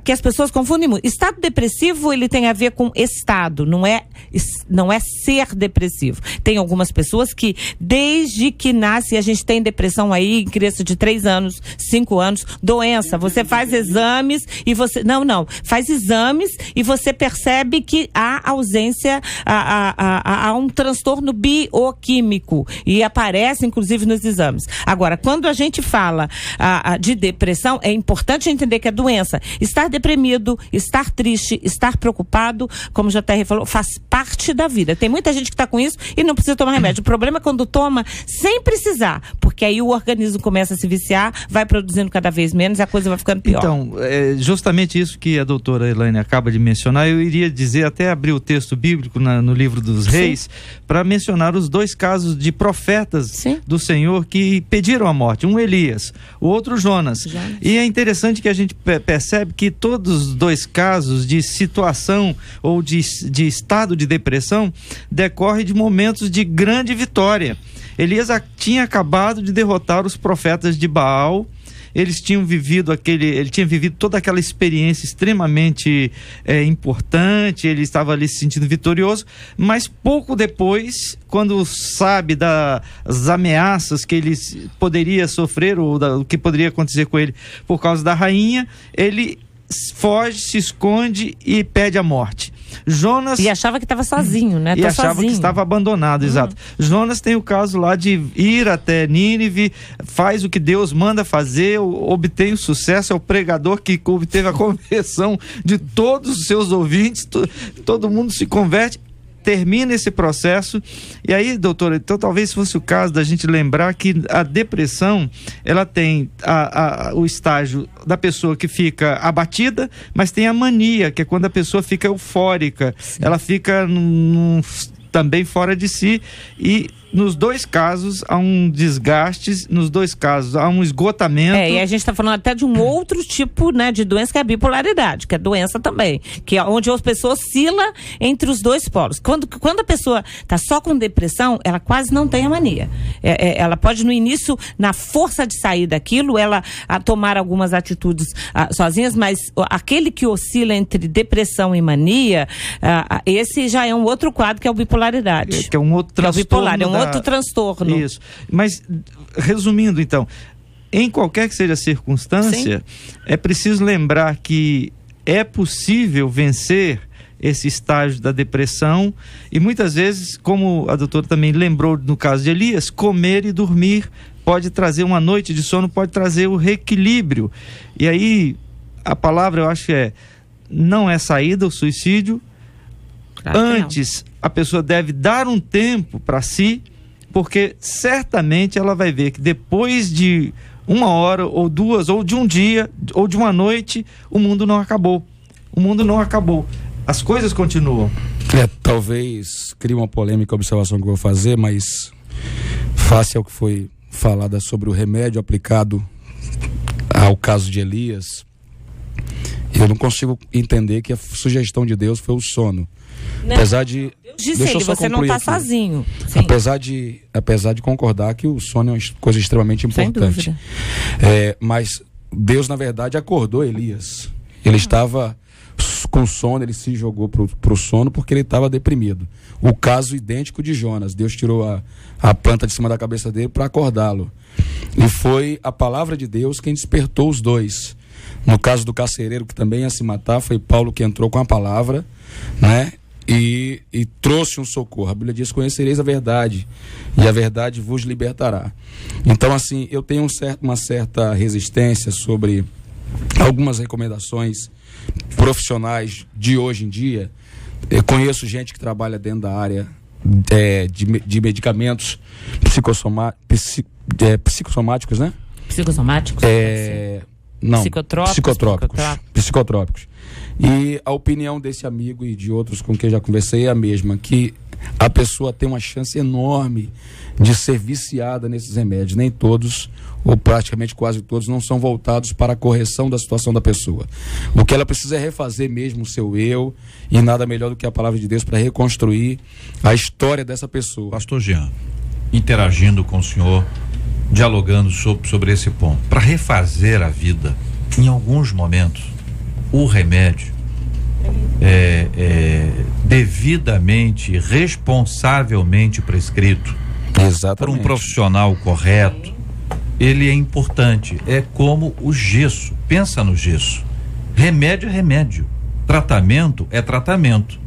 que as pessoas confundem muito. Estado depressivo, ele tem a ver com estado, não é ser depressivo. Tem algumas pessoas que, desde que nasce, a gente tem depressão aí em criança de 3 anos, 5 anos, doença. Você faz exames e você... Não. Faz exames e você percebe que há ausência, há um transtorno bioquímico e aparece, inclusive, nos exames. Agora, quando a gente fala de depressão, é importante entender que é doença. Estar deprimido, estar triste, estar preocupado, como o JR falou, faz parte da vida. Tem muita gente que está com isso e não precisa tomar remédio. O problema é quando toma sem precisar, porque aí o organismo começa a se viciar, vai produzindo cada vez menos e a coisa vai ficando pior. Então, é justamente isso que a doutora Elaine acaba de mencionar. Eu iria dizer, até abrir o texto bíblico no livro dos Reis, para mencionar os 2 casos de profetas do Senhor que pediram a morte. Um Elias, o outro Jonas. E é interessante que a gente percebe que todos os 2 casos de situação ou de estado de depressão decorre de momentos de grande vitória. Elias tinha acabado de derrotar os profetas de Baal. Ele tinha vivido toda aquela experiência extremamente importante, ele estava ali se sentindo vitorioso, mas pouco depois, quando sabe das ameaças que ele poderia sofrer, ou do que poderia acontecer com ele por causa da rainha, ele foge, se esconde e pede a morte. Jonas... E achava que estava sozinho, né? E achava que estava abandonado, exato. Jonas tem o caso lá de ir até Nínive, faz o que Deus manda fazer, obtém o sucesso, é o pregador que obteve a conversão de todos os seus ouvintes, todo mundo se converte, termina esse processo. E aí, doutora, então talvez fosse o caso da gente lembrar que a depressão, ela tem o estágio da pessoa que fica abatida, mas tem a mania, que é quando a pessoa fica eufórica. Sim. Ela fica também fora de si, e nos 2 casos há um desgaste, nos 2 casos há um esgotamento. E a gente está falando até de um outro tipo, né, de doença, que é a bipolaridade, que é doença também, que é onde a pessoa oscila entre os 2 polos. Quando a pessoa está só com depressão, ela quase não tem a mania. Ela pode, no início, na força de sair daquilo, ela tomar algumas atitudes sozinhas, mas aquele que oscila entre depressão e mania, esse já é um outro quadro, que é o bipolaridade. Que é um outro transtorno. É um outro transtorno. Isso. Mas, resumindo, então, em qualquer que seja a circunstância, é preciso lembrar que é possível vencer esse estágio da depressão, e muitas vezes, como a doutora também lembrou no caso de Elias, comer e dormir pode trazer uma noite de sono, pode trazer o reequilíbrio. E aí, a palavra, eu acho que não é saída o suicídio. Antes, a pessoa deve dar um tempo para si, porque certamente ela vai ver que depois de 1 hora, ou 2, ou de um dia, ou de uma noite, o mundo não acabou. O mundo não acabou. As coisas continuam. Talvez crie uma polêmica observação que eu vou fazer, mas face ao que foi falado sobre o remédio aplicado ao caso de Elias, eu não consigo entender que a sugestão de Deus foi o sono. Não, apesar de... Deixa eu só você não está sozinho. Sim. Apesar de concordar que o sono é uma coisa extremamente importante. Sem dúvida. Mas Deus, na verdade, acordou Elias. Ele estava com sono, ele se jogou pro sono porque ele estava deprimido. O caso idêntico de Jonas. Deus tirou a planta de cima da cabeça dele para acordá-lo. E foi a palavra de Deus quem despertou os 2. No caso do carcereiro, que também ia se matar, foi Paulo que entrou com a palavra, né? E trouxe um socorro. A Bíblia diz: conhecereis a verdade, e a verdade vos libertará. Então, assim, eu tenho uma certa resistência sobre algumas recomendações profissionais de hoje em dia. Eu conheço gente que trabalha dentro da área de medicamentos psicossomáticos, né? Psicossomáticos? Não, psicotrópicos. E a opinião desse amigo e de outros com quem já conversei é a mesma, que a pessoa tem uma chance enorme de ser viciada nesses remédios. Nem todos, ou praticamente quase todos, não são voltados para a correção da situação da pessoa. O que ela precisa é refazer mesmo o seu eu, e nada melhor do que a palavra de Deus para reconstruir a história dessa pessoa. Pastor Jean, interagindo com o senhor, dialogando sobre esse ponto, para refazer a vida, em alguns momentos, o remédio devidamente, responsavelmente prescrito, exatamente, por um profissional correto, ele é importante. É como o gesso. Pensa no gesso. Remédio é remédio. Tratamento é tratamento.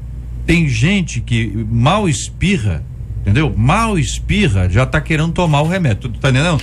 Tem gente que mal espirra, entendeu? Mal espirra, já tá querendo tomar o remédio. Tu tá entendendo?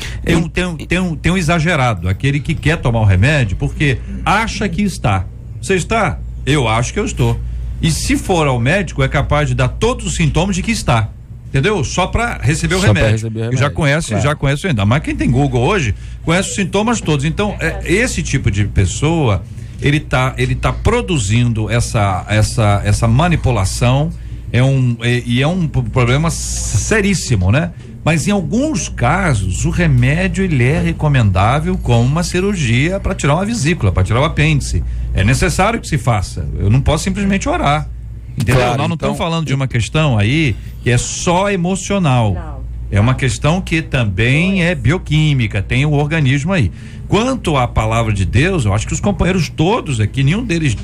Tem um exagerado, aquele que quer tomar o remédio porque acha que está. Você está? Eu acho que eu estou. E se for ao médico, é capaz de dar todos os sintomas de que está. Entendeu? Só para receber o remédio. Já conhece ainda. Mas quem tem Google hoje conhece os sintomas todos. Então, esse tipo de pessoa, ele tá produzindo essa manipulação, é um problema seríssimo, né? Mas em alguns casos, o remédio ele é recomendável como uma cirurgia para tirar uma vesícula, para tirar o apêndice. É necessário que se faça. Eu não posso simplesmente orar. Entendeu? Claro, Nós não estamos falando de uma questão aí que é só emocional. Não. É uma questão que também é bioquímica, tem o organismo aí. Quanto à palavra de Deus, eu acho que os companheiros todos aqui, nenhum deles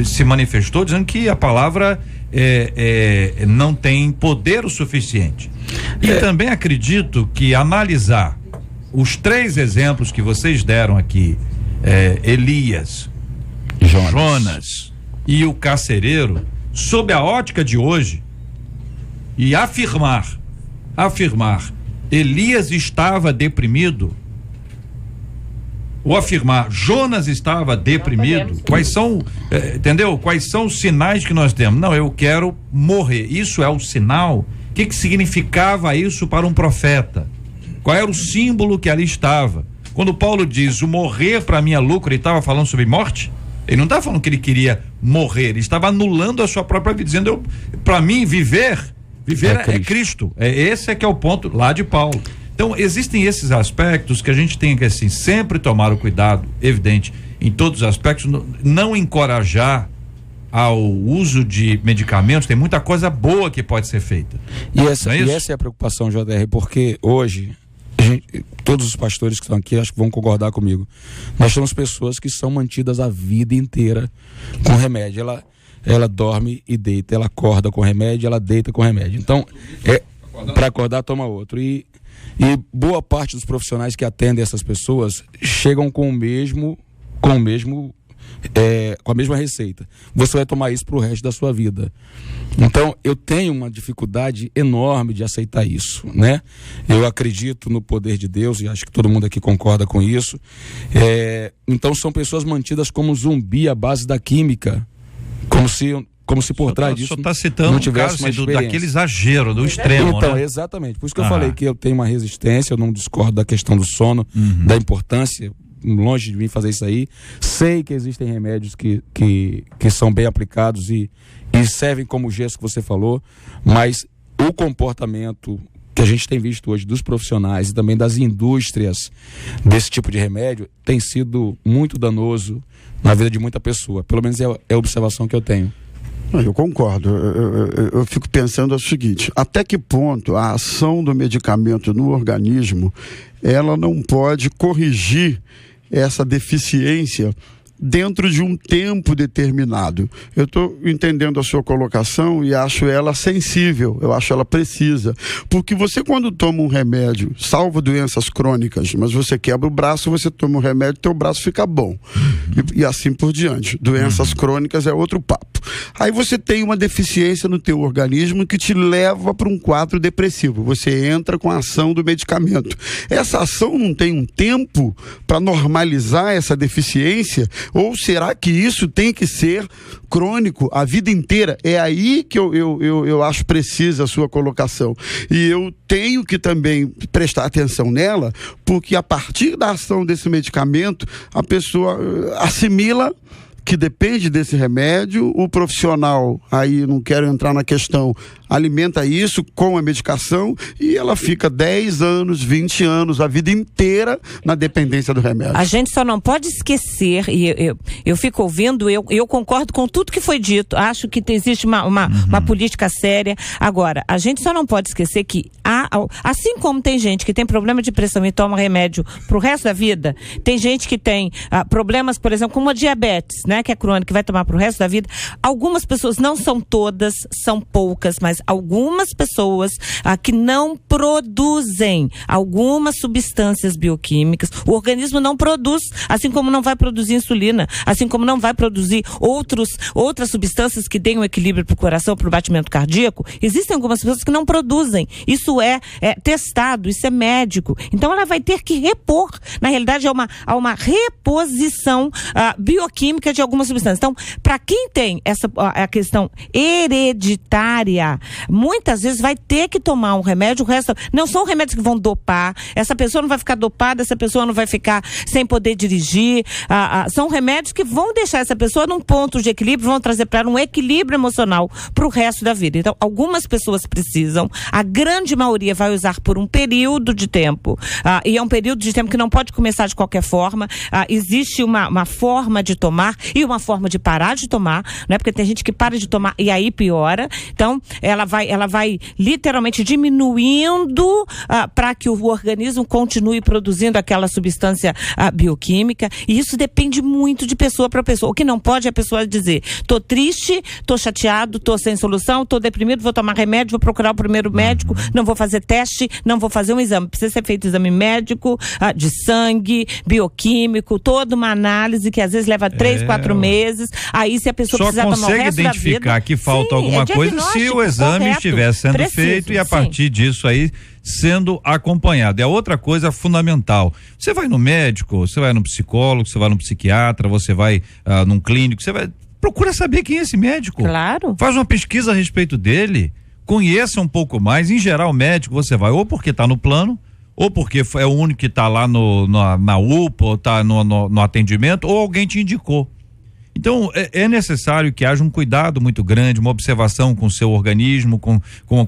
se manifestou dizendo que a palavra não tem poder o suficiente. E também acredito que analisar os 3 exemplos que vocês deram aqui, Elias, Jonas e o carcereiro, sob a ótica de hoje, e afirmar, Elias estava deprimido, ou afirmar, Jonas estava deprimido, quais são, entendeu? Quais são os sinais que nós temos? Não, eu quero morrer. Isso é o sinal? O que significava isso para um profeta? Qual era o símbolo que ali estava? Quando Paulo diz, o morrer para mim é lucro, ele estava falando sobre morte? Ele não estava falando que ele queria morrer, ele estava anulando a sua própria vida, dizendo, para mim viver é Cristo. Esse é que é o ponto lá de Paulo. Então, existem esses aspectos que a gente tem que, assim, sempre tomar o cuidado, evidente, em todos os aspectos, não encorajar ao uso de medicamentos. Tem muita coisa boa que pode ser feita. E essa é a preocupação, JR, porque hoje, todos os pastores que estão aqui, acho que vão concordar comigo, nós temos pessoas que são mantidas a vida inteira com remédio. Ela dorme e deita, ela acorda com remédio, ela deita com remédio. Então, para acordar, toma outro. E boa parte dos profissionais que atendem essas pessoas chegam com a mesma receita. Você vai tomar isso pro resto da sua vida. Então, eu tenho uma dificuldade enorme de aceitar isso, né? Eu acredito no poder de Deus e acho que todo mundo aqui concorda com isso. Então, são pessoas mantidas como zumbi à base da química, como se por trás disso está citando não tivesse um caso daquele exagero, do extremo, então, né? Exatamente. Por isso que eu falei que eu tenho uma resistência, eu não discordo da questão do sono, da importância, longe de mim fazer isso aí. Sei que existem remédios que são bem aplicados e servem como gesto que você falou, mas o comportamento que a gente tem visto hoje dos profissionais e também das indústrias desse tipo de remédio tem sido muito danoso na vida de muita pessoa. Pelo menos é a observação que eu tenho. Eu concordo. Eu fico pensando o seguinte: até que ponto a ação do medicamento no organismo ela não pode corrigir essa deficiência dentro de um tempo determinado? Eu estou entendendo a sua colocação e acho ela sensível, eu acho ela precisa, porque você, quando toma um remédio, salvo doenças crônicas, mas você quebra o braço, você toma um remédio, teu braço fica bom, e assim por diante. Doenças crônicas é outro papo. Aí você tem uma deficiência no teu organismo que te leva para um quadro depressivo, você entra com a ação do medicamento. Essa ação não tem um tempo para normalizar essa deficiência? Ou será que isso tem que ser crônico a vida inteira? É aí que eu acho precisa a sua colocação. E eu tenho que também prestar atenção nela, porque a partir da ação desse medicamento, a pessoa assimila que depende desse remédio, o profissional, aí não quero entrar na questão, alimenta isso com a medicação e ela fica 10 anos, 20 anos, a vida inteira na dependência do remédio. A gente só não pode esquecer, e eu fico ouvindo, eu concordo com tudo que foi dito, acho que existe uma política séria. Agora, a gente só não pode esquecer que assim como tem gente que tem problema de pressão e toma remédio pro resto da vida, tem gente que tem problemas, por exemplo, como a diabetes, né, que é crônica, que vai tomar pro resto da vida. Algumas pessoas, não são todas, são poucas, mas algumas pessoas que não produzem algumas substâncias bioquímicas, o organismo não produz, assim como não vai produzir insulina, assim como não vai produzir outras substâncias que deem um equilíbrio pro coração, pro batimento cardíaco. Existem algumas pessoas que não produzem. Isso é testado, isso é médico. Então ela vai ter que repor. Na realidade, há uma reposição bioquímica de algumas substâncias. Então, para quem tem a questão hereditária, muitas vezes vai ter que tomar um remédio, o resto não são remédios que vão dopar, essa pessoa não vai ficar dopada, essa pessoa não vai ficar sem poder dirigir, são remédios que vão deixar essa pessoa num ponto de equilíbrio, vão trazer para ela um equilíbrio emocional para o resto da vida. Então, algumas pessoas precisam, a grande maioria vai usar por um período de tempo, e é um período de tempo que não pode começar de qualquer forma, existe uma forma de tomar e uma forma de parar de tomar, né? Porque tem gente que para de tomar e aí piora. Então, ela vai literalmente diminuindo para que o organismo continue produzindo aquela substância bioquímica, e isso depende muito de pessoa para pessoa. O que não pode é a pessoa dizer: tô triste, tô chateado, tô sem solução, tô deprimido, vou tomar remédio, vou procurar o primeiro médico, não vou fazer teste, não vou fazer um exame. Precisa ser feito exame médico, de sangue, bioquímico, toda uma análise que às vezes leva 3, 4 meses. Aí, se a pessoa precisar tomar o resto da vida... Só consegue identificar que falta alguma coisa se o exame estiver sendo feito e a partir disso aí sendo acompanhado. É outra coisa fundamental. Você vai no médico, você vai no psicólogo, você vai no psiquiatra, você vai num clínico, procura saber quem é esse médico. Claro. Faz uma pesquisa a respeito dele, conheça um pouco mais. Em geral, o médico você vai ou porque está no plano, ou porque é o único que está lá na UPA, ou está no atendimento, ou alguém te indicou. Então, é necessário que haja um cuidado muito grande, uma observação com o seu organismo, com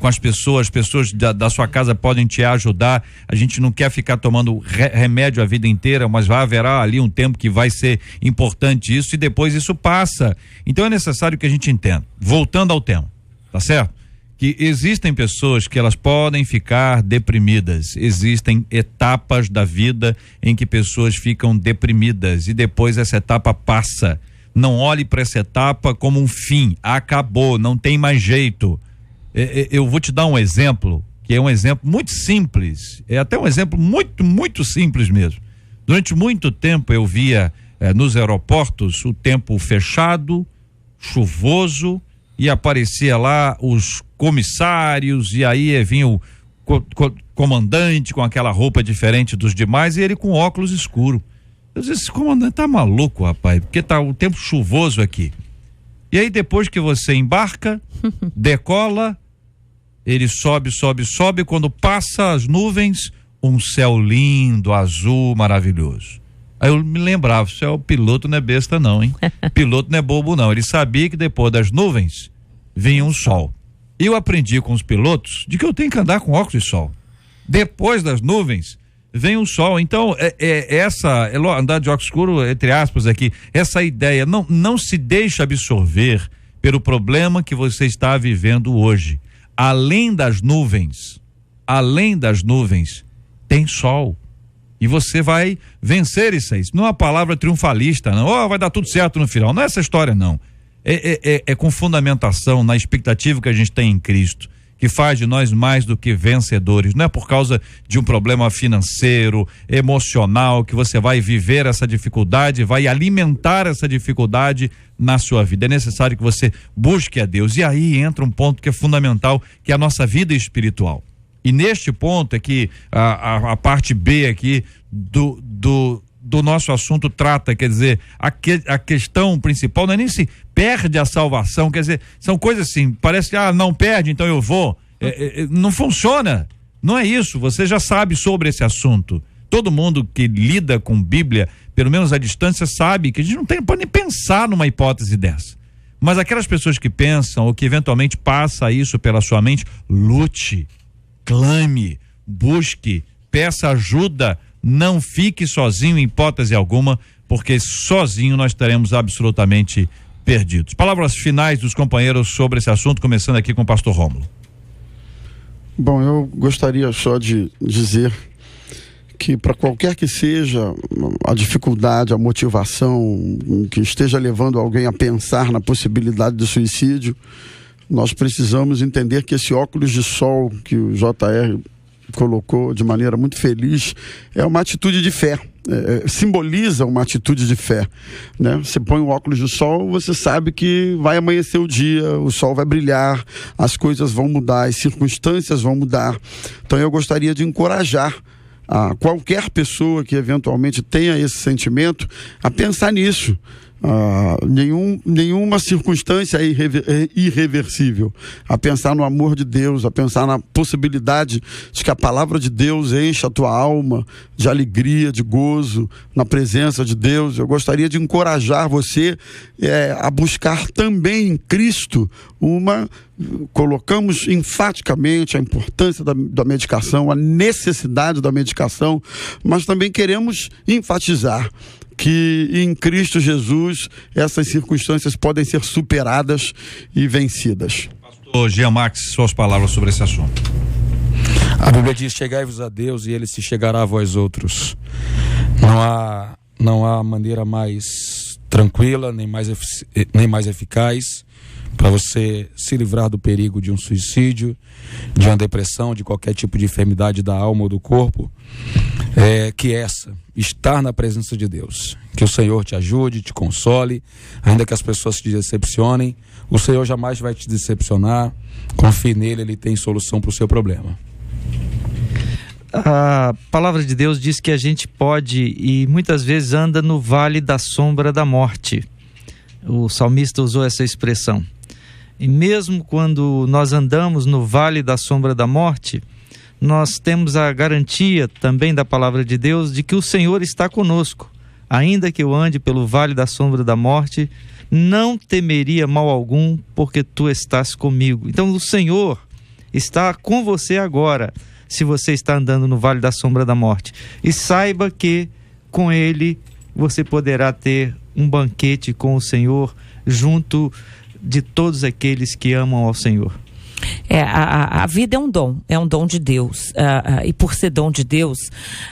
as pessoas da sua casa podem te ajudar. A gente não quer ficar tomando remédio a vida inteira, mas haverá ali um tempo que vai ser importante isso e depois isso passa. Então é necessário que a gente entenda. Voltando ao tema, tá certo? Que existem pessoas que elas podem ficar deprimidas, existem etapas da vida em que pessoas ficam deprimidas e depois essa etapa passa. Não olhe para essa etapa como um fim, acabou, não tem mais jeito. Eu vou te dar um exemplo, que é um exemplo muito simples, é até um exemplo muito, muito simples mesmo. Durante muito tempo eu via nos aeroportos o tempo fechado, chuvoso, e aparecia lá os comissários, e aí vinha o comandante com aquela roupa diferente dos demais e ele com óculos escuro. Eu disse: esse comandante tá maluco, rapaz, porque tá o tempo chuvoso aqui. E aí depois que você embarca, decola, ele sobe, quando passa as nuvens, um céu lindo, azul, maravilhoso. Aí eu me lembrava: o piloto não é besta não, hein? Piloto não é bobo não, ele sabia que depois das nuvens vinha um sol. E eu aprendi com os pilotos de que eu tenho que andar com óculos de sol. Depois das nuvens vem o sol. Então, andar de óculos escuro, entre aspas aqui, essa ideia, não se deixa absorver pelo problema que você está vivendo hoje. Além das nuvens, tem sol. E você vai vencer isso aí. Não é uma palavra triunfalista, não. Vai dar tudo certo no final. Não é essa história, não. É com fundamentação na expectativa que a gente tem em Cristo, que faz de nós mais do que vencedores. Não é por causa de um problema financeiro, emocional, que você vai viver essa dificuldade, vai alimentar essa dificuldade na sua vida. É necessário que você busque a Deus. E aí entra um ponto que é fundamental, que é a nossa vida espiritual. E neste ponto é que a parte B aqui do nosso assunto trata, quer dizer, a questão principal não é nem se perde a salvação, quer dizer, são coisas assim, parece que não perde, então eu vou, não funciona, não é isso, você já sabe sobre esse assunto. Todo mundo que lida com Bíblia, pelo menos à distância, sabe que a gente não pode nem pensar numa hipótese dessa. Mas aquelas pessoas que pensam ou que eventualmente passa isso pela sua mente, lute, clame, busque, peça ajuda, não fique sozinho em hipótese alguma, porque sozinho nós estaremos absolutamente perdidos. Palavras finais dos companheiros sobre esse assunto, começando aqui com o pastor Rômulo. Bom, eu gostaria só de dizer que para qualquer que seja a dificuldade, a motivação que esteja levando alguém a pensar na possibilidade de suicídio, nós precisamos entender que esse óculos de sol que o JR colocou de maneira muito feliz é uma atitude de fé, simboliza uma atitude de fé, né? Você põe um óculos de sol, você sabe que vai amanhecer o dia, o sol vai brilhar, as coisas vão mudar, as circunstâncias vão mudar. Então eu gostaria de encorajar a qualquer pessoa que eventualmente tenha esse sentimento a pensar nisso. Nenhuma circunstância é irreversível. A pensar no amor de Deus, a pensar na possibilidade de que a palavra de Deus encha a tua alma de alegria, de gozo, na presença de Deus. Eu gostaria de encorajar você a buscar também em Cristo colocamos enfaticamente a importância da medicação, a necessidade da medicação, mas também queremos enfatizar que em Cristo Jesus essas circunstâncias podem ser superadas e vencidas. Pastor Jean Max, suas palavras sobre esse assunto. A Bíblia diz: chegai-vos a Deus e Ele se chegará a vós outros. Não há maneira mais tranquila, nem mais eficaz para você se livrar do perigo de um suicídio, de uma depressão, de qualquer tipo de enfermidade da alma ou do corpo, que estar na presença de Deus. Que o Senhor te ajude, te console, ainda que as pessoas te decepcionem, o Senhor jamais vai te decepcionar. Confie nele, ele tem solução para o seu problema. A palavra de Deus diz que a gente pode e muitas vezes anda no vale da sombra da morte. O salmista usou essa expressão. E mesmo quando nós andamos no vale da sombra da morte, nós temos a garantia também da palavra de Deus de que o Senhor está conosco. Ainda que eu ande pelo vale da sombra da morte, não temeria mal algum, porque tu estás comigo. Então o Senhor está com você agora, se você está andando no vale da sombra da morte. E saiba que com Ele você poderá ter um banquete com o Senhor junto de todos aqueles que amam ao Senhor. A vida é um dom de Deus, e por ser dom de Deus,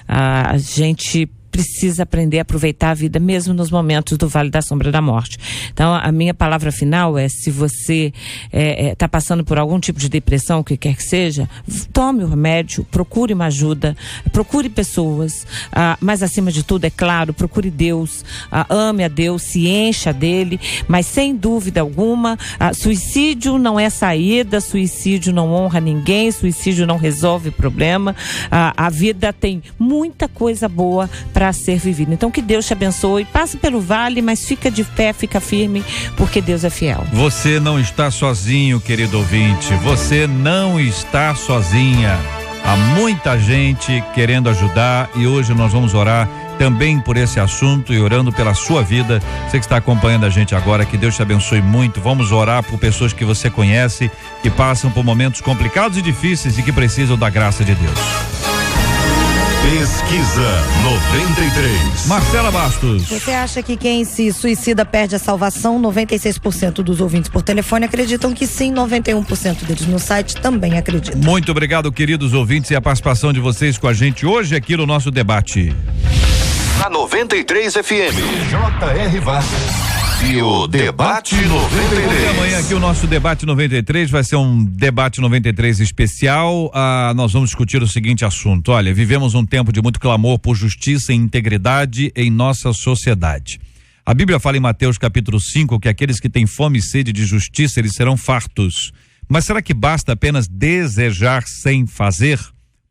a gente precisa aprender a aproveitar a vida mesmo nos momentos do vale da sombra da morte. Então a minha palavra final é: se você está passando por algum tipo de depressão, o que quer que seja, tome o remédio, procure uma ajuda, procure pessoas, mas acima de tudo, é claro, procure Deus, ame a Deus, se encha dele, mas sem dúvida alguma, suicídio não é saída, suicídio não honra ninguém, suicídio não resolve problema. A vida tem muita coisa boa para ser vivida. Então que Deus te abençoe, passe pelo vale, mas fica de pé, fica firme, porque Deus é fiel. Você não está sozinho, querido ouvinte, você não está sozinha. Há muita gente querendo ajudar e hoje nós vamos orar também por esse assunto e orando pela sua vida. Você que está acompanhando a gente agora, que Deus te abençoe muito. Vamos orar por pessoas que você conhece, que passam por momentos complicados e difíceis e que precisam da graça de Deus. Pesquisa 93. Marcela Bastos. Você acha que quem se suicida perde a salvação? 96% dos ouvintes por telefone acreditam que sim, 91% deles no site também acreditam. Muito obrigado, queridos ouvintes, e a participação de vocês com a gente hoje aqui no nosso debate. Na 93 FM, J.R. Vargas. E o Debate 93. E amanhã aqui o nosso Debate 93 vai ser um Debate 93 especial. Nós vamos discutir o seguinte assunto. Olha, vivemos um tempo de muito clamor por justiça e integridade em nossa sociedade. A Bíblia fala em Mateus capítulo 5 que aqueles que têm fome e sede de justiça, eles serão fartos. Mas será que basta apenas desejar sem fazer?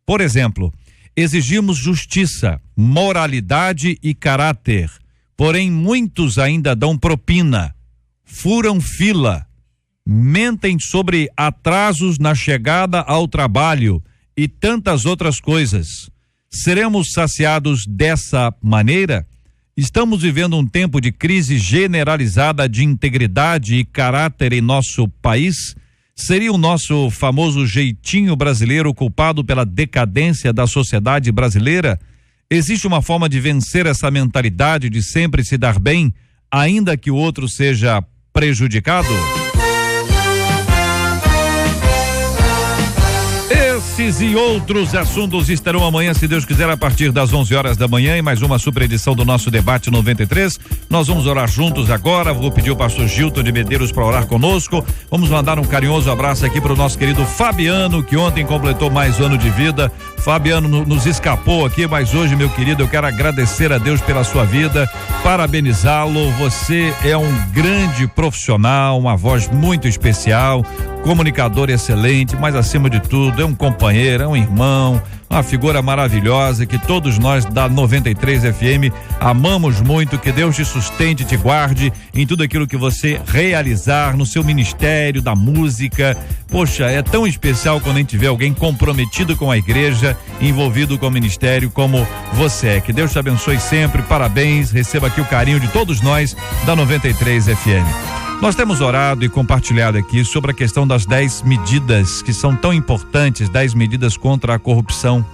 Por exemplo, exigimos justiça, moralidade e caráter. Porém, muitos ainda dão propina, furam fila, mentem sobre atrasos na chegada ao trabalho e tantas outras coisas. Seremos saciados dessa maneira? Estamos vivendo um tempo de crise generalizada de integridade e caráter em nosso país? Seria o nosso famoso jeitinho brasileiro culpado pela decadência da sociedade brasileira? Existe uma forma de vencer essa mentalidade de sempre se dar bem, ainda que o outro seja prejudicado? Esses e outros assuntos estarão amanhã, se Deus quiser, a partir das 11 horas da manhã, em mais uma super edição do nosso Debate 93. Nós vamos orar juntos agora. Vou pedir o pastor Gilton de Medeiros para orar conosco. Vamos mandar um carinhoso abraço aqui para o nosso querido Fabiano, que ontem completou mais um ano de vida. Fabiano nos escapou aqui, mas hoje, meu querido, eu quero agradecer a Deus pela sua vida, parabenizá-lo. Você é um grande profissional, uma voz muito especial, comunicador excelente, mas acima de tudo é um companheiro, é um irmão, uma figura maravilhosa que todos nós da 93 FM amamos muito. Que Deus te sustente, te guarde em tudo aquilo que você realizar no seu ministério da música. Poxa, é tão especial quando a gente vê alguém comprometido com a igreja, envolvido com o ministério como você é. Que Deus te abençoe sempre, parabéns, receba aqui o carinho de todos nós da 93 FM. Nós temos orado e compartilhado aqui sobre a questão das 10 medidas que são tão importantes, 10 medidas contra a corrupção.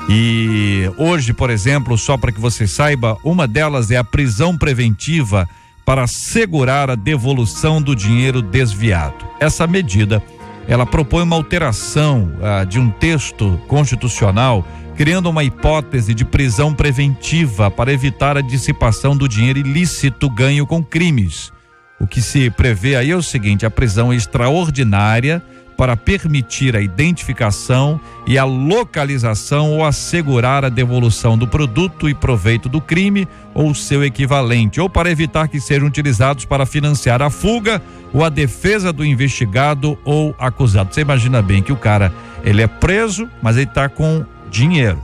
E hoje, por exemplo, só para que você saiba, uma delas é a prisão preventiva para assegurar a devolução do dinheiro desviado. Essa medida, ela propõe uma alteração de um texto constitucional, criando uma hipótese de prisão preventiva para evitar a dissipação do dinheiro ilícito ganho com crimes. O que se prevê aí é o seguinte: a prisão extraordinária para permitir a identificação e a localização ou assegurar a devolução do produto e proveito do crime ou seu equivalente, ou para evitar que sejam utilizados para financiar a fuga ou a defesa do investigado ou acusado. Você imagina bem que o cara, ele é preso, mas ele está com dinheiro.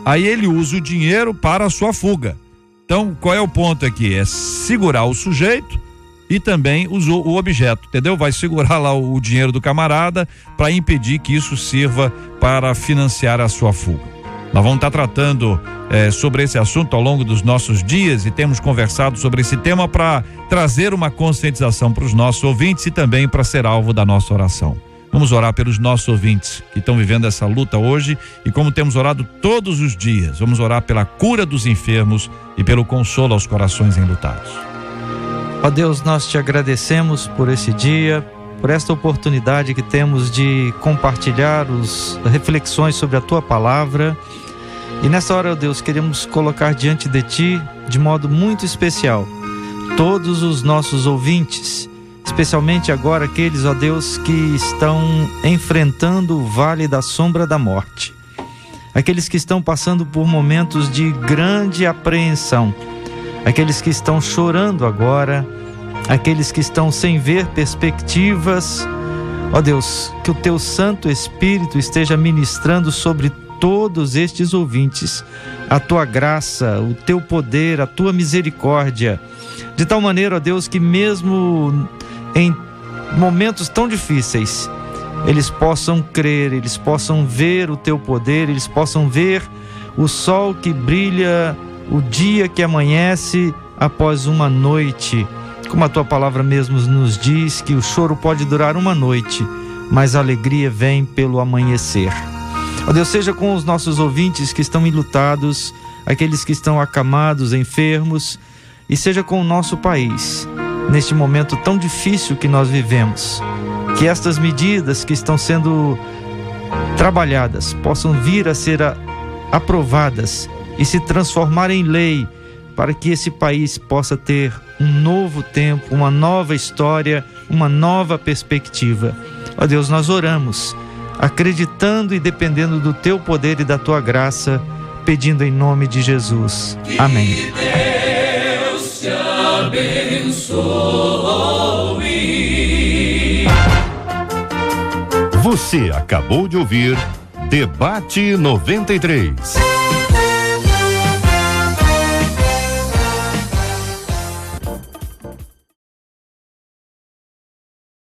Aí ele usa o dinheiro para a sua fuga. Então, qual é o ponto aqui? É segurar o sujeito e também usou o objeto, entendeu? Vai segurar lá o dinheiro do camarada para impedir que isso sirva para financiar a sua fuga. Nós vamos estar tratando sobre esse assunto ao longo dos nossos dias e temos conversado sobre esse tema para trazer uma conscientização para os nossos ouvintes e também para ser alvo da nossa oração. Vamos orar pelos nossos ouvintes que estão vivendo essa luta hoje e, como temos orado todos os dias, vamos orar pela cura dos enfermos e pelo consolo aos corações enlutados. Ó Deus, nós te agradecemos por esse dia, por esta oportunidade que temos de compartilhar as reflexões sobre a tua palavra. E nessa hora, ó Deus, queremos colocar diante de ti, de modo muito especial, todos os nossos ouvintes, especialmente agora aqueles, ó Deus, que estão enfrentando o vale da sombra da morte. Aqueles que estão passando por momentos de grande apreensão. Aqueles que estão chorando agora, aqueles que estão sem ver perspectivas. Ó Deus, que o teu Santo Espírito esteja ministrando sobre todos estes ouvintes a tua graça, o teu poder, a tua misericórdia, de tal maneira, ó Deus, que mesmo em momentos tão difíceis, eles possam crer, eles possam ver o teu poder, eles possam ver o sol que brilha, o dia que amanhece após uma noite. Como a tua palavra mesmo nos diz, que o choro pode durar uma noite, mas a alegria vem pelo amanhecer. Ó Deus, seja com os nossos ouvintes que estão enlutados, aqueles que estão acamados, enfermos, e seja com o nosso país, neste momento tão difícil que nós vivemos. Que estas medidas que estão sendo trabalhadas possam vir a ser aprovadas e se transformar em lei, para que esse país possa ter um novo tempo, uma nova história, uma nova perspectiva. Ó Deus, nós oramos, acreditando e dependendo do teu poder e da tua graça, pedindo em nome de Jesus. Amém. Que Deus te abençoe. Você acabou de ouvir Debate 93.